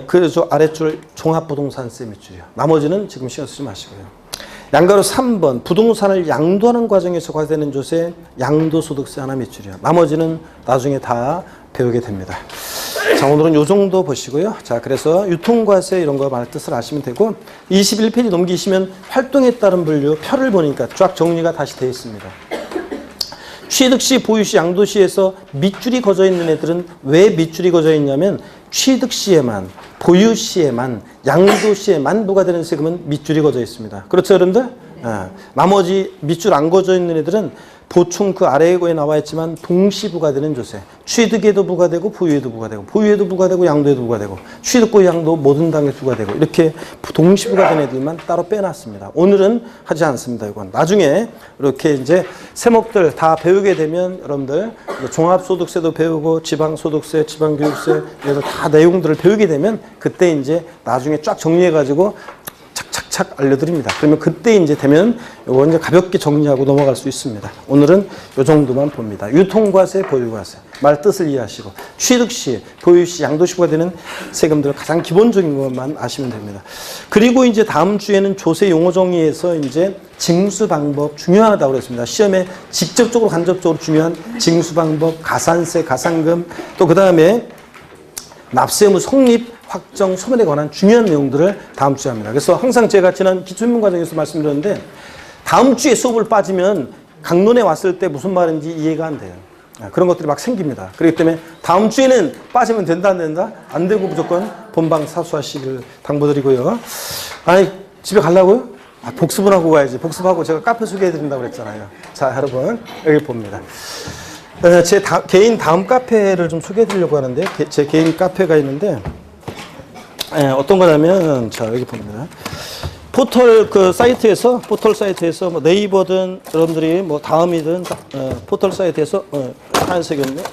그 아래줄 종합부동산세 밑줄이요. 나머지는 지금 신경 쓰지 마시고요. 양가로 3번 부동산을 양도하는 과정에서 과세되는 조세, 양도소득세 하나 밑줄이요. 나머지는 나중에 다 배우게 됩니다. 자, 오늘은 요 정도 보시고요. 자, 그래서 유통과세 이런 거 말 뜻을 아시면 되고, 21페이지 넘기시면 활동에 따른 분류 표를 보니까 쫙 정리가 다시 되어 있습니다. 취득시, 보유시, 양도시에서 밑줄이 거져 있는 애들은 왜 밑줄이 거져 있냐면 취득시에만, 보유시에만, 양도시에만 부과되는 세금은 밑줄이 거져 있습니다. 그렇죠, 여러분들? 나머지 밑줄 안 거져 있는 애들은 보충 그 아래에 나와 있지만 동시 부과되는 조세. 취득에도 부과되고 보유에도 부과되고, 보유에도 부과되고 양도에도 부과되고, 취득과 양도 모든 단계에 부과되고, 이렇게 동시 부과된 애들만 따로 빼놨습니다. 오늘은 하지 않습니다. 이건 나중에 이렇게 이제 세목들 다 배우게 되면 여러분들 종합소득세도 배우고 지방소득세, 지방교육세 이런 다 내용들을 배우게 되면 그때 이제 나중에 쫙 정리해가지고 착착착 알려드립니다. 그러면 그때 이제 되면 요거 이제 가볍게 정리하고 넘어갈 수 있습니다. 오늘은 요 정도만 봅니다. 유통과세, 보유과세. 말 뜻을 이해하시고, 취득시, 보유시, 양도시가 되는 세금들 가장 기본적인 것만 아시면 됩니다. 그리고 이제 다음 주에는 조세 용어 정의에서 이제 징수 방법 중요하다고 그랬습니다. 시험에 직접적으로 간접적으로 중요한 징수 방법, 가산세, 가산금, 또 그 다음에 납세의무 성립, 확정, 소멸에 관한 중요한 내용들을 다음 주에 합니다. 그래서 항상 제가 지난 기초인문 과정에서 말씀드렸는데 다음 주에 수업을 빠지면 강론에 왔을 때 무슨 말인지 이해가 안 돼요. 그런 것들이 막 생깁니다. 그렇기 때문에 다음 주에는 빠지면 된다 안 된다? 안 되고 무조건 본방 사수하시길 당부드리고요. 아니 집에 가려고요? 복습은 하고 가야지. 복습하고 제가 카페 소개해드린다고 그랬잖아요. 자, 여러분 여기 봅니다. 제 개인 다음 카페를 좀 소개해드리려고 하는데 제 개인 카페가 있는데 어떤 거냐면 자 여기 봅니다. 포털 그 사이트에서 뭐 네이버든 여러분들이 뭐 다음이든 포털 사이트에서 하얀색이었네.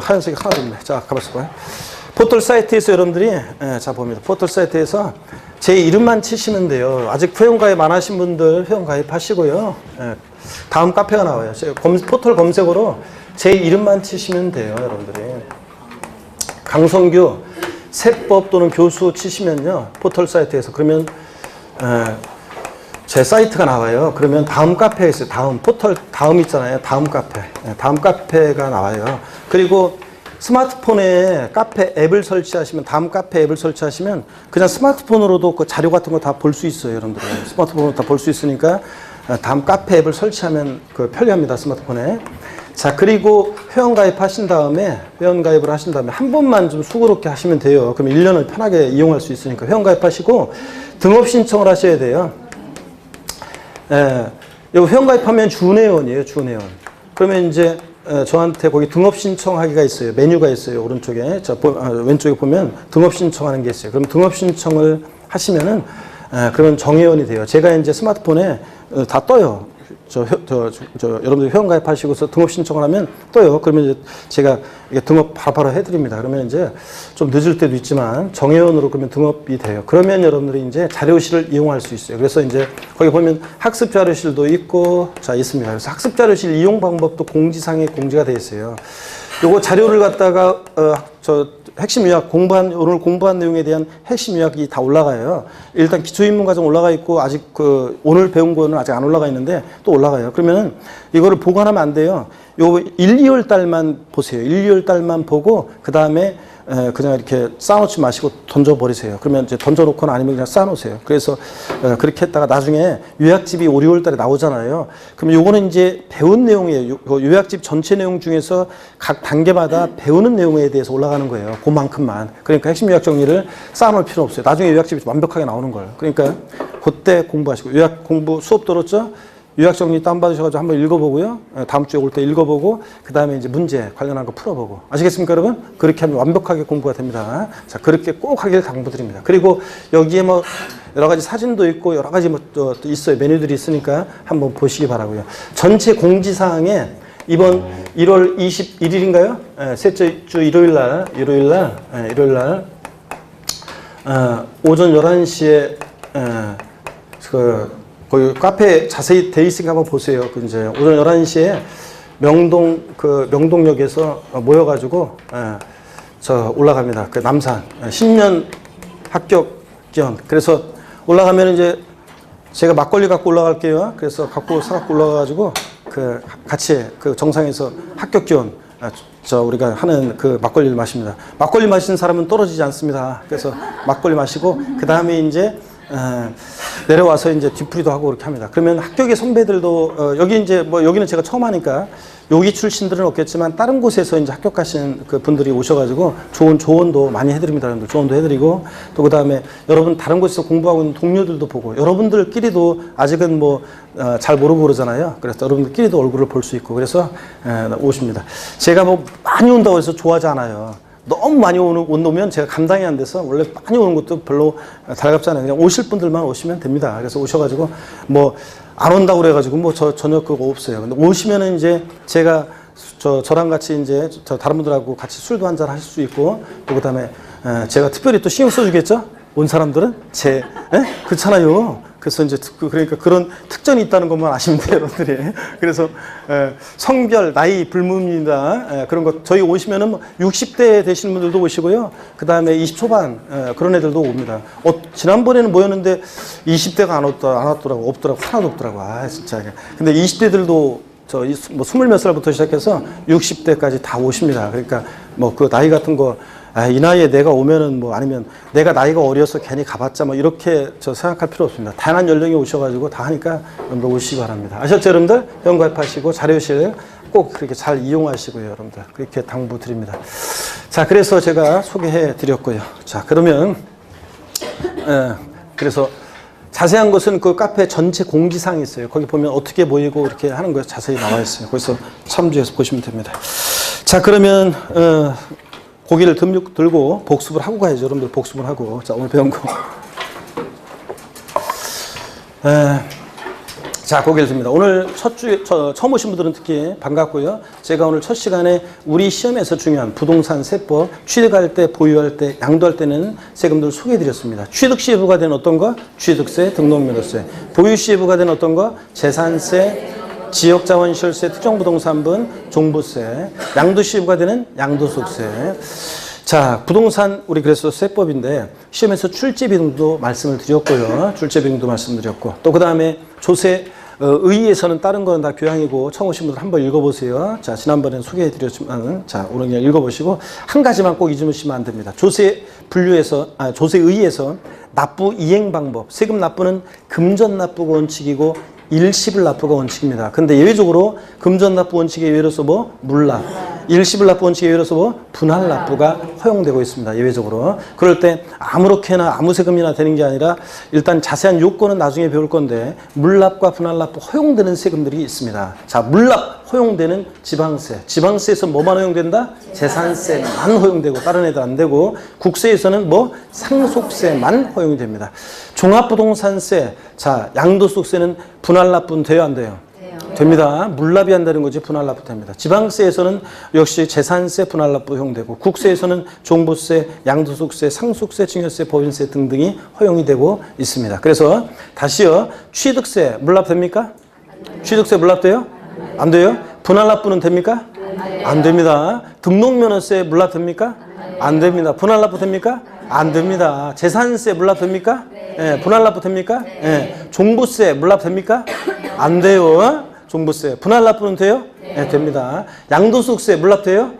하얀색이 하나도 없네. 자 가만있어 봐요. 포털 사이트에서 여러분들이 자 봅니다. 포털 사이트에서 제 이름만 치시면 돼요. 아직 회원가입 안 하신 분들 회원가입하시고요. 다음 카페가 나와요. 포털 검색어로 제 이름만 치시면 돼요, 여러분들이. 강성규 세법 또는 교수 치시면요, 포털 사이트에서 그러면 제 사이트가 나와요. 그러면 다음 카페에 있어요. 다음 포털 다음 있잖아요. 다음 카페. 다음 카페가 나와요. 그리고 스마트폰에 카페 앱을 설치하시면 다음 카페 앱을 설치하시면 그냥 스마트폰으로도 그 자료 같은 거 다 볼 수 있어요, 여러분들. 스마트폰으로 다 볼 수 있으니까 다음 카페 앱을 설치하면 그 편리합니다, 스마트폰에. 자, 그리고 회원가입을 하신 다음에 한 번만 좀 수고롭게 하시면 돼요. 그럼 1년을 편하게 이용할 수 있으니까 회원가입하시고 등업 신청을 하셔야 돼요. 여기 회원가입하면 준회원이에요, 준회원. 그러면 이제 저한테 거기 등업 신청하기가 있어요. 메뉴가 있어요, 오른쪽에. 왼쪽에 보면 등업 신청하는 게 있어요. 그럼 등업 신청을 하시면은 그러면 정회원이 돼요. 제가 이제 스마트폰에 다 떠요. 여러분들 회원가입하시고서 등업 신청을 하면 떠요. 그러면 이제 제가 이게 등업 바로 해드립니다. 그러면 이제 좀 늦을 때도 있지만 정회원으로 그러면 등업이 돼요. 그러면 여러분들이 이제 자료실을 이용할 수 있어요. 그래서 이제 거기 보면 학습 자료실도 있고, 자, 있습니다. 그래서 학습 자료실 이용 방법도 공지사항에 공지가 되어 있어요. 요거 자료를 갖다가 핵심 요약 오늘 공부한 내용에 대한 핵심 요약이 다 올라가요. 일단 기초입문과정 올라가 있고 아직 오늘 배운 거는 아직 안 올라가 있는데 또 올라가요. 그러면은 이거를 보관하면 안 돼요. 요 1, 2월 달만 보세요. 1, 2월 달만 보고 그 다음에 그냥 이렇게 쌓아놓지 마시고 던져버리세요. 그러면 이제 던져놓거나 아니면 그냥 쌓아놓으세요. 그래서 그렇게 했다가 나중에 요약집이 5, 6월 달에 나오잖아요. 그럼 요거는 이제 배운 내용이에요. 요약집 전체 내용 중에서 각 단계마다 배우는 내용에 대해서 올라가는 거예요. 그만큼만. 그러니까 핵심 요약 정리를 쌓아놓을 필요 없어요. 나중에 요약집이 완벽하게 나오는 거예요. 그러니까 그때 공부하시고 요약 공부 수업 들었죠? 요약 정리 다운받으셔가지고 한번 읽어보고요. 다음 주에 올 때 읽어보고, 그 다음에 이제 문제 관련한 거 풀어보고. 아시겠습니까, 여러분? 그렇게 하면 완벽하게 공부가 됩니다. 자, 그렇게 꼭 하길 당부드립니다. 그리고 여기에 뭐 여러 가지 사진도 있고 여러 가지 뭐 또 있어요. 메뉴들이 있으니까 한번 보시기 바라고요. 전체 공지사항에 이번 1월 21일인가요? 셋째 주 일요일 날, 오전 11시에, 거기 카페 자세히 돼 있으니까 한번 보세요. 이제 오전 11시에 명동역에서 모여가지고, 올라갑니다. 그 남산. 신년 합격 기원. 그래서 올라가면 이제 제가 막걸리 갖고 올라갈게요. 그래서 사갖고 올라가가지고, 같이 정상에서 합격 기원. 우리가 하는 막걸리를 마십니다. 막걸리 마시는 사람은 떨어지지 않습니다. 그래서 막걸리 마시고, 그 다음에 이제, 내려와서 이제 뒤풀이도 하고 그렇게 합니다. 그러면 합격의 선배들도, 여기는 제가 처음 하니까, 여기 출신들은 없겠지만, 다른 곳에서 이제 합격하신 분들이 오셔가지고, 좋은 조언도 많이 해드립니다. 여러분들 조언도 해드리고, 또 그 다음에 여러분 다른 곳에서 공부하고 있는 동료들도 보고, 여러분들끼리도 아직은 잘 모르고 그러잖아요. 그래서 여러분들끼리도 얼굴을 볼 수 있고, 그래서 오십니다. 제가 많이 온다고 해서 좋아하지 않아요. 너무 많이 오면 제가 감당이 안 돼서 원래 많이 오는 것도 별로 달갑잖아요. 그냥 오실 분들만 오시면 됩니다. 그래서 오셔가지고 안 온다고 그래가지고 저녁 그거 없어요. 근데 오시면은 이제 제가 저랑 같이 이제 다른 분들하고 같이 술도 한잔 하실 수 있고, 또 그다음에 제가 특별히 또 신경 써주겠죠? 온 사람들은 그렇잖아요. 그래서 이제 그러니까 그런 특전이 있다는 것만 아시면 돼요, 여러분들이. 그래서 성별, 나이 불문입니다. 그런 것 저희 오시면은 60대 되시는 분들도 오시고요. 그 다음에 20 초반 그런 애들도 옵니다. 지난번에는 모였는데 20대가 안 왔더라고, 하나도 없더라고. 진짜. 근데 20대들도 20몇 살부터 시작해서 60대까지 다 오십니다. 그러니까 그 나이 같은 거. 이 나이에 내가 오면은 아니면 내가 나이가 어려서 괜히 가봤자 이렇게 생각할 필요 없습니다. 다양한 연령이 오셔가지고 다 하니까 여러분들 오시기 바랍니다. 아셨죠, 여러분들? 회원가입하시고 자료실 꼭 그렇게 잘 이용하시고요, 여러분들. 그렇게 당부드립니다. 자, 그래서 제가 소개해 드렸고요. 자, 그러면, 그래서 자세한 것은 그 카페 전체 공지사항이 있어요. 거기 보면 어떻게 모이고 이렇게 하는 거 자세히 나와 있어요. 거기서 참조해서 보시면 됩니다. 자, 그러면, 고개를 들고 복습을 하고 가야죠. 여러분들 복습을 하고. 자, 오늘 배운 거. 자, 고개를 듭니다. 오늘 처음 오신 분들은 특히 반갑고요. 제가 오늘 첫 시간에 우리 시험에서 중요한 부동산 세법, 취득할 때, 보유할 때, 양도할 때는 세금들을 소개해 드렸습니다. 취득 시부가 되는 어떤 거? 취득세, 등록면허세. 보유 시부가 되는 어떤 거? 재산세, 지역자원시설세, 특정부동산분, 종부세, 양도시부가 되는 양도소득세. 자, 부동산 우리 그래서 세법인데 시험에서 출제비등도 말씀을 드렸고요. 출제비등도 말씀드렸고, 또 그 다음에 조세 의의에서는 다른 건 다 교양이고 처음 오신 분들 한번 읽어보세요. 자, 지난번에는 소개해드렸지만, 자, 오늘 그냥 읽어보시고 한 가지만 꼭 잊으시면 안 됩니다. 조세 의의에서 납부 이행 방법, 세금 납부는 금전 납부가 원칙이고 일시불 납부가 원칙입니다. 근데 예외적으로 금전 납부 원칙에 예외로서 물납, 일시불 납부 원칙에 예외로서 분할 납부가 허용되고 있습니다. 예외적으로. 그럴 때 아무렇게나 아무 세금이나 되는 게 아니라 일단 자세한 요건은 나중에 배울 건데 물납과 분할 납부 허용되는 세금들이 있습니다. 자, 물납 허용되는 지방세. 지방세에서 뭐만 허용된다? 재산세만 허용되고 다른 애들 안 되고, 국세에서는 상속세만 허용이 됩니다. 종합부동산세, 자, 양도소득세는 분할 납부는 돼요, 안 돼요? 됩니다. 물납이 한다는 거지 분할 납부 됩니다. 지방세에서는 역시 재산세 분할 납부 허용되고, 국세에서는 종부세, 양도소득세, 상속세, 증여세, 법인세 등등이 허용이 되고 있습니다. 그래서 다시요, 취득세 물납 됩니까? 취득세 물납 돼요? 안 돼요? 분할 납부는 됩니까? 안 됩니다. 등록면허세 물납 됩니까? 안 됩니다. 분할납부 됩니까? 안 됩니다. 재산세 물납 됩니까? 예, 분할납부 됩니까? 예, 종부세 물납 됩니까? 안 돼요. 종부세. 분할납부는 돼요? 예, 됩니다. 양도소득세 물납 돼요?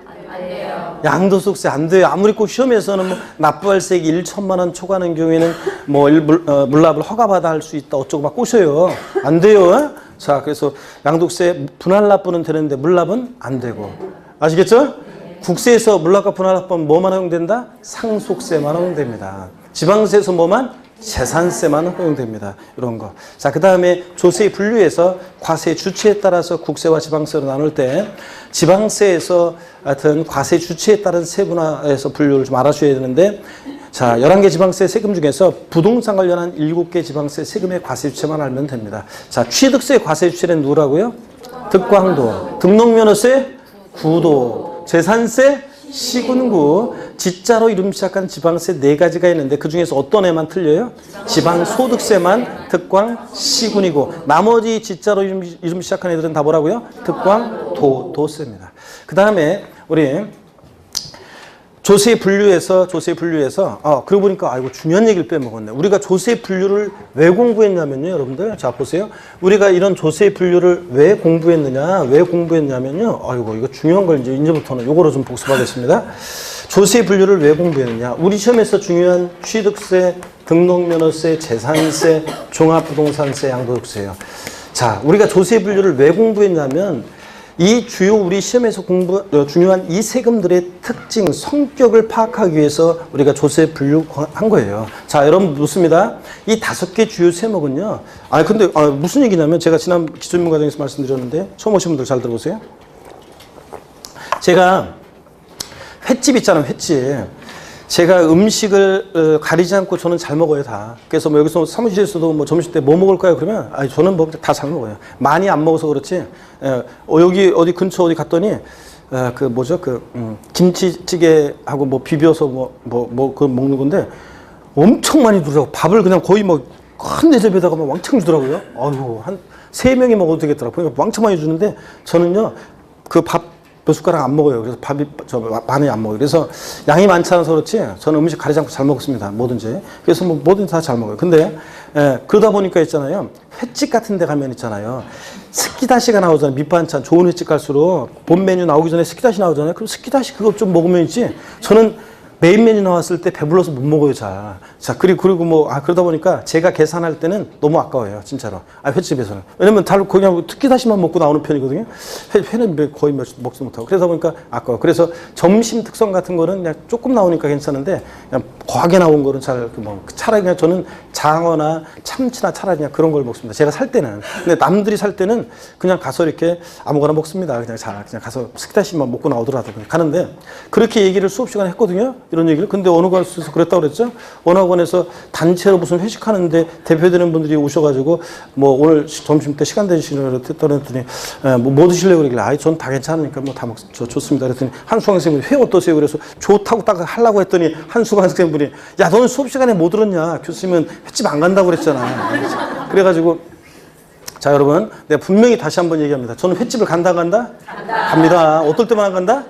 양도소득세 안 돼요. 아무리 꼭 시험에서는 뭐 납부할세액이 1천만 원 초과하는 경우에는 뭐 물납을 허가받아 할 수 있다 어쩌고 막 꼬셔요. 안 돼요. 자, 그래서 양도세 분할납부는 되는데 물납은 안 되고. 아시겠죠? 국세에서 물납과 분할납부는 뭐만 허용된다? 상속세만 허용됩니다. 지방세에서 뭐만? 재산세만 허용됩니다. 이런 거. 자, 그 다음에 조세 분류에서 과세 주체에 따라서 국세와 지방세로 나눌 때 지방세에서 하여튼 과세 주체에 따른 세분화해서 분류를 좀 알아주셔야 되는데, 자, 11개 지방세 세금 중에서 부동산 관련한 7개 지방세 세금의 과세 주체만 알면 됩니다. 자, 취득세 과세 주체는 누구라고요? 득광도. 등록면허세? 구도. 재산세? 시군구. 지자로 이름 시작한 지방세 4가지가 있는데 그 중에서 어떤 애만 틀려요? 지방소득세만 득광, 시군이고 나머지 지자로 이름 시작한 애들은 다 뭐라고요? 득광, 도세입니다. 그 다음에 우리 조세 분류에서 그러고 보니까 아이고 중요한 얘기를 빼먹었네. 우리가 조세 분류를 왜 공부했냐면요, 여러분들. 자, 보세요. 우리가 이런 조세 분류를 왜 공부했냐면요. 아이고 이거 중요한 걸 이제부터는 요거로 좀 복습하겠습니다. 조세 분류를 왜 공부했느냐? 우리 시험에서 중요한 취득세, 등록면허세, 재산세, 종합부동산세, 양도소득세예요. 자, 우리가 조세 분류를 왜 공부했냐면 이 주요 우리 시험에서 중요한 이 세금들의 특징, 성격을 파악하기 위해서 우리가 조세 분류한 거예요. 자, 여러분 묻습니다. 이 5개 주요 세목은요. 근데 무슨 얘기냐면 제가 지난 기초입문 과정에서 말씀드렸는데 처음 오신 분들 잘 들어보세요. 제가 횟집 있잖아요, 횟집. 제가 음식을 가리지 않고 저는 잘 먹어요, 다. 그래서 뭐 여기서 사무실에서도 뭐 점심 때 뭐 먹을까요? 그러면 저는 뭐 다 잘 먹어요. 많이 안 먹어서 그렇지. 여기 어디 근처 어디 갔더니 김치찌개하고 뭐 비벼서 그거 먹는 건데 엄청 많이 주더라고. 밥을 그냥 거의 뭐 큰 대접에다가 막 왕창 주더라고요. 아이고, 한 3명이 먹어도 되겠더라고요. 그러니까 왕창 많이 주는데 저는요, 그 밥 몇 숟가락 안 먹어요. 그래서 밥이 많이 안 먹어요. 그래서 양이 많지 않아서 그렇지 저는 음식 가리지 않고 잘 먹습니다. 뭐든지. 그래서 뭐 뭐든지 다 잘 먹어요. 근데 그러다 보니까 있잖아요. 횟집 같은 데 가면 있잖아요. 스키다시가 나오잖아요. 밑반찬. 좋은 횟집 갈수록 본 메뉴 나오기 전에 스키다시 나오잖아요. 그럼 스키다시 그거 좀 먹으면 있지. 저는 메인 메뉴 나왔을 때 배불러서 못 먹어요, 잘. 자, 그리고 뭐, 그러다 보니까 제가 계산할 때는 너무 아까워요, 진짜로. 횟집에서는. 왜냐면 그냥 특기다시만 먹고 나오는 편이거든요. 회는 거의 먹지 못하고. 그러다 보니까 아까워. 그래서 점심 특성 같은 거는 그냥 조금 나오니까 괜찮은데, 그냥 과하게 나온 거는 차라리 그냥 저는 장어나 참치나 차라리 그냥 그런 걸 먹습니다. 제가 살 때는. 근데 남들이 살 때는 그냥 가서 이렇게 아무거나 먹습니다. 그냥 가서 스키다시만 먹고 나오더라도 그냥 가는데, 그렇게 얘기를 수업 시간에 했거든요. 이런 얘기를. 근데 어느 학원에서 그랬다고 그랬죠? 어느 학원에서 단체로 무슨 회식하는데 대표되는 분들이 오셔가지고 뭐 오늘 점심 때 시간 되시려고 했더니 뭐 드실래요? 그러길래 전 다 괜찮으니까 뭐 다 좋습니다. 그랬더니 한수강 선생님이 회 어떠세요? 그래서 좋다고 딱 하려고 했더니 한수강 선생님분이 야, 너는 수업 시간에 못 들었냐? 교수님은 횟집 안 간다고 그랬잖아. 그래가지고 자, 여러분, 내가 분명히 다시 한번 얘기합니다. 저는 횟집을 간다? 갑니다. 어떨 때만 안 간다?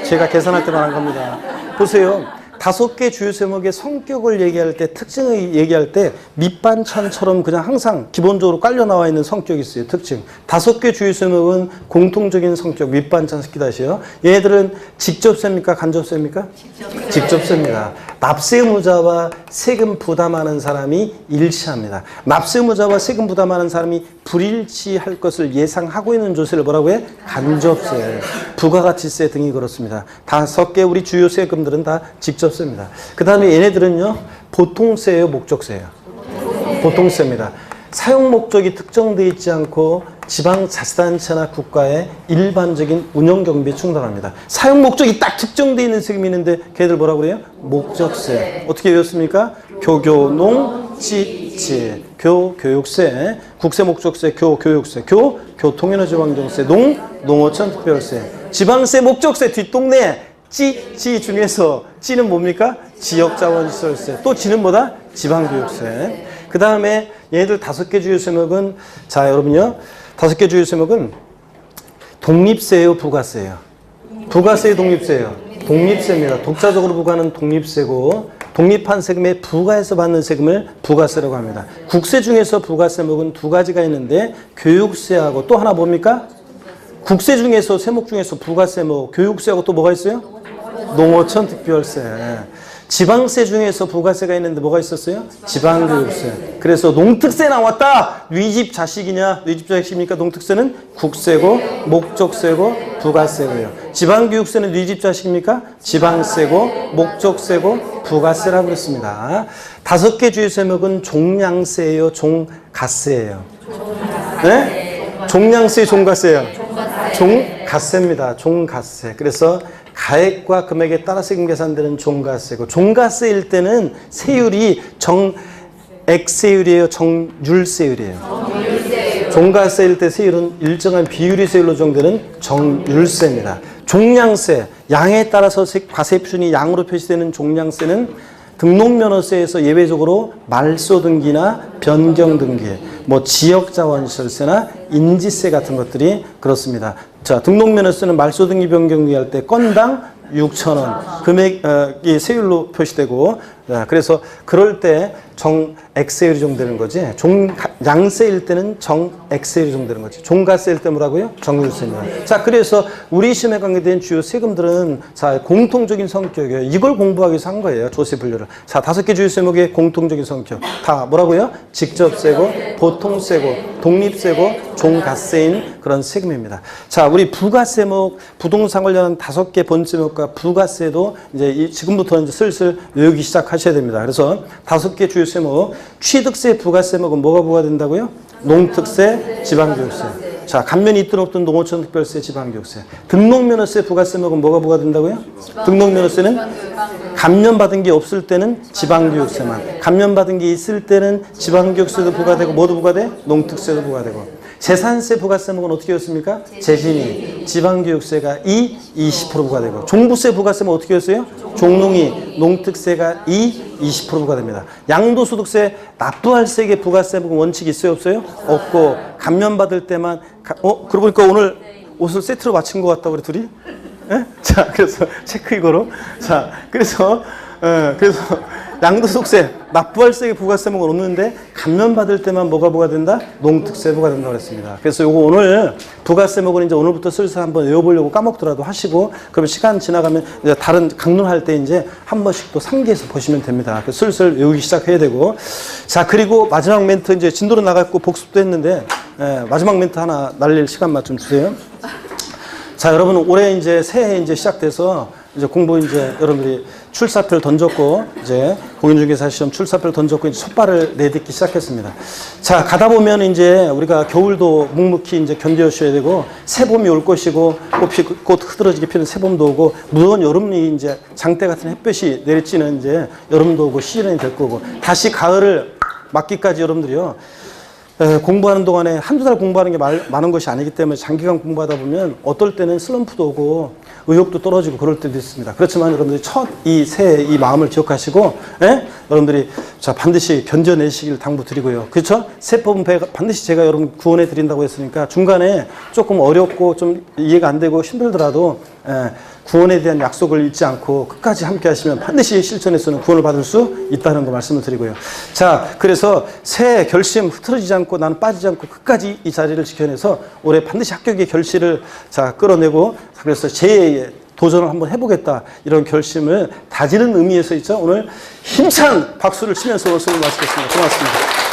제가 계산할 때만 안 갑니다. 보세요. 5개 주요 세목의 성격을 얘기할 때, 특징을 얘기할 때 밑반찬처럼 그냥 항상 기본적으로 깔려 나와 있는 성격이 있어요. 특징. 5개 주요 세목은 공통적인 성격, 밑반찬 스키다시요. 얘네들은 직접세입니까? 간접세입니까? 직접세입니다. 납세의무자와 세금 부담하는 사람이 일치합니다. 납세의무자와 세금 부담하는 사람이 불일치할 것을 예상하고 있는 조세를 뭐라고 해? 간접세, 부가가치세 등이 그렇습니다. 5개 우리 주요 세금들은 다 직접세입니다. 그 다음에 얘네들은요, 보통세예요, 목적세예요? 보통세입니다. 사용 목적이 특정되어 있지 않고 지방자치단체나 국가의 일반적인 운영 경비에 충당합니다. 사용 목적이 딱 특정되어 있는 세금이 있는데 걔들 뭐라고 그래요? 목적세. 어떻게 외웠습니까? 교육세, 국세 목적세, 교육세, 교통에너지환경세, 농어촌 특별세, 지방세 목적세 뒷동네 찌 중에서 찌는 뭡니까? 지역자원시설세. 또 지는 뭐다? 지방교육세. 그 다음에 얘네들 5개 주요 세목은, 자, 여러분요, 5개 주요 세목은 독립세예요, 부가세예요? 부가세예요, 독립세예요? 독립세입니다. 독자적으로 부과하는 독립세고 독립한 세금에 부과해서 받는 세금을 부가세라고 합니다. 국세 중에서 부가세목은 두 가지가 있는데 교육세하고 또 하나 뭡니까? 국세 중에서 세목 중에서 부가세목, 교육세하고 또 뭐가 있어요? 농어촌 특별세. 지방세 중에서 부가세가 있는데 뭐가 있었어요? 지방교육세. 그래서 농특세 나왔다. 뉘집 자식이냐? 뉘집 자식입니까? 농특세는 국세고 목적세고 부가세고요. 지방교육세는 뉘집 자식입니까? 지방세고 목적세고 부가세라고 그랬습니다. 5개 주요 세목은 종량세예요, 종가세예요. 네? 종량세, 종가세예요. 종가세입니다. 종가세. 그래서 가액과 금액에 따라 세금 계산되는 종가세고, 종가세일 때는 세율이 정액세율이에요, 정률세율이에요. 종가세일 때 세율은 일정한 비율의 세율로 정되는 정률세입니다. 종량세, 양에 따라서 과세 표준이 양으로 표시되는 종량세는 등록면허세에서 예외적으로 말소등기나 변경등기, 뭐 지역자원시설세나 인지세 같은 것들이 그렇습니다. 자, 등록면허세는 말소등기 변경등기 할 때 건당 6,000원 금액이 세율로 표시되고, 그래서 그럴 때 정액세율이 정되는 거지. 양세일 때는 정액세율이 정되는 거지. 종가세일 때 뭐라고요? 정률세입니다. 자, 그래서 우리 시험에 관계된 주요 세금들은 자, 공통적인 성격이에요. 이걸 공부하기 위해서 한 거예요. 조세 분류를. 자, 5개 주요 세목의 공통적인 성격. 다 뭐라고요? 직접세고, 보통세고, 독립세고, 종가세인 그런 세금입니다. 자, 우리 부가세목, 부동산 관련한 5개 본세목과 부가세도 이제 지금부터 이제 슬슬 외우기 시작하셔야 됩니다. 그래서 5개 주요 세목, 취득세, 부가세목은 뭐가 부과된다고요? 농특세, 지방교육세. 자, 감면이 있든 없든 농어촌 특별세, 지방교육세. 등록면허세, 부가세목은 뭐가 부과된다고요? 등록면허세는 감면받은 게 없을 때는 지방교육세만, 감면받은 게 있을 때는 지방교육세도 부과되고, 뭐도 부과돼? 농특세도 부과되고. 재산세, 부가세목은 어떻게 였습니까? 재진이, 지방교육세가 20% 부과되고, 종부세, 부가세목은 어떻게 였어요? 종농이, 농특세가 20% 부과됩니다. 양도소득세, 납부할세계 부가세목은 원칙이 있어요, 없어요? 없고, 감면받을 때만, 그러고 보니까 오늘 옷을 세트로 맞춘 것 같다, 우리 둘이? 예? 자, 그래서 체크 이거로. 자, 그래서 양도소득세, 납부할세계 부가세목은 없는데 감면받을 때만 뭐가 부과된다? 농특세 부과된다고 그랬습니다. 그래서 요거 오늘 부가세목은 이제 오늘부터 슬슬 한번 외워보려고 까먹더라도 하시고, 그러면 시간 지나가면 이제 다른 강론할 때 이제 한 번씩 또 상기해서 보시면 됩니다. 그래서 슬슬 외우기 시작해야 되고. 자, 그리고 마지막 멘트 이제 진도로 나갔고 복습도 했는데, 마지막 멘트 하나 날릴 시간만 좀 주세요. 자, 여러분 올해 이제 새해 이제 시작돼서 이제 공부 이제 여러분들이 출사표를 던졌고, 이제 공인중개사 시험 출사표를 던졌고 이제 첫발을 내딛기 시작했습니다. 자, 가다 보면 이제 우리가 겨울도 묵묵히 이제 견뎌셔야 되고, 새봄이 올 것이고, 꽃 흐드러지게 피는 새봄도 오고, 무더운 여름이 이제 장대 같은 햇볕이 내리쬐는 이제 여름도 오고 시즌이 될 거고, 다시 가을을 맞기까지 여러분들이요. 공부하는 동안에 한두 달 공부하는 게 많은 것이 아니기 때문에 장기간 공부하다 보면 어떨 때는 슬럼프도 오고 의욕도 떨어지고 그럴 때도 있습니다. 그렇지만 여러분들이 첫 이 새해 이 마음을 기억하시고, 여러분들이 자, 반드시 견뎌내시길 당부드리고요. 그렇죠? 새법은 반드시 제가 여러분 구원해 드린다고 했으니까 중간에 조금 어렵고 좀 이해가 안 되고 힘들더라도 구원에 대한 약속을 잊지 않고 끝까지 함께 하시면 반드시 실천해서는 구원을 받을 수 있다는 거 말씀을 드리고요. 자, 그래서 새해 결심 흐트러지지 않고 나는 빠지지 않고 끝까지 이 자리를 지켜내서 올해 반드시 합격의 결실을 자, 끌어내고, 그래서 제 도전을 한번 해보겠다, 이런 결심을 다지는 의미에서 있죠. 오늘 힘찬 박수를 치면서 수업을 마치겠습니다. 고맙습니다.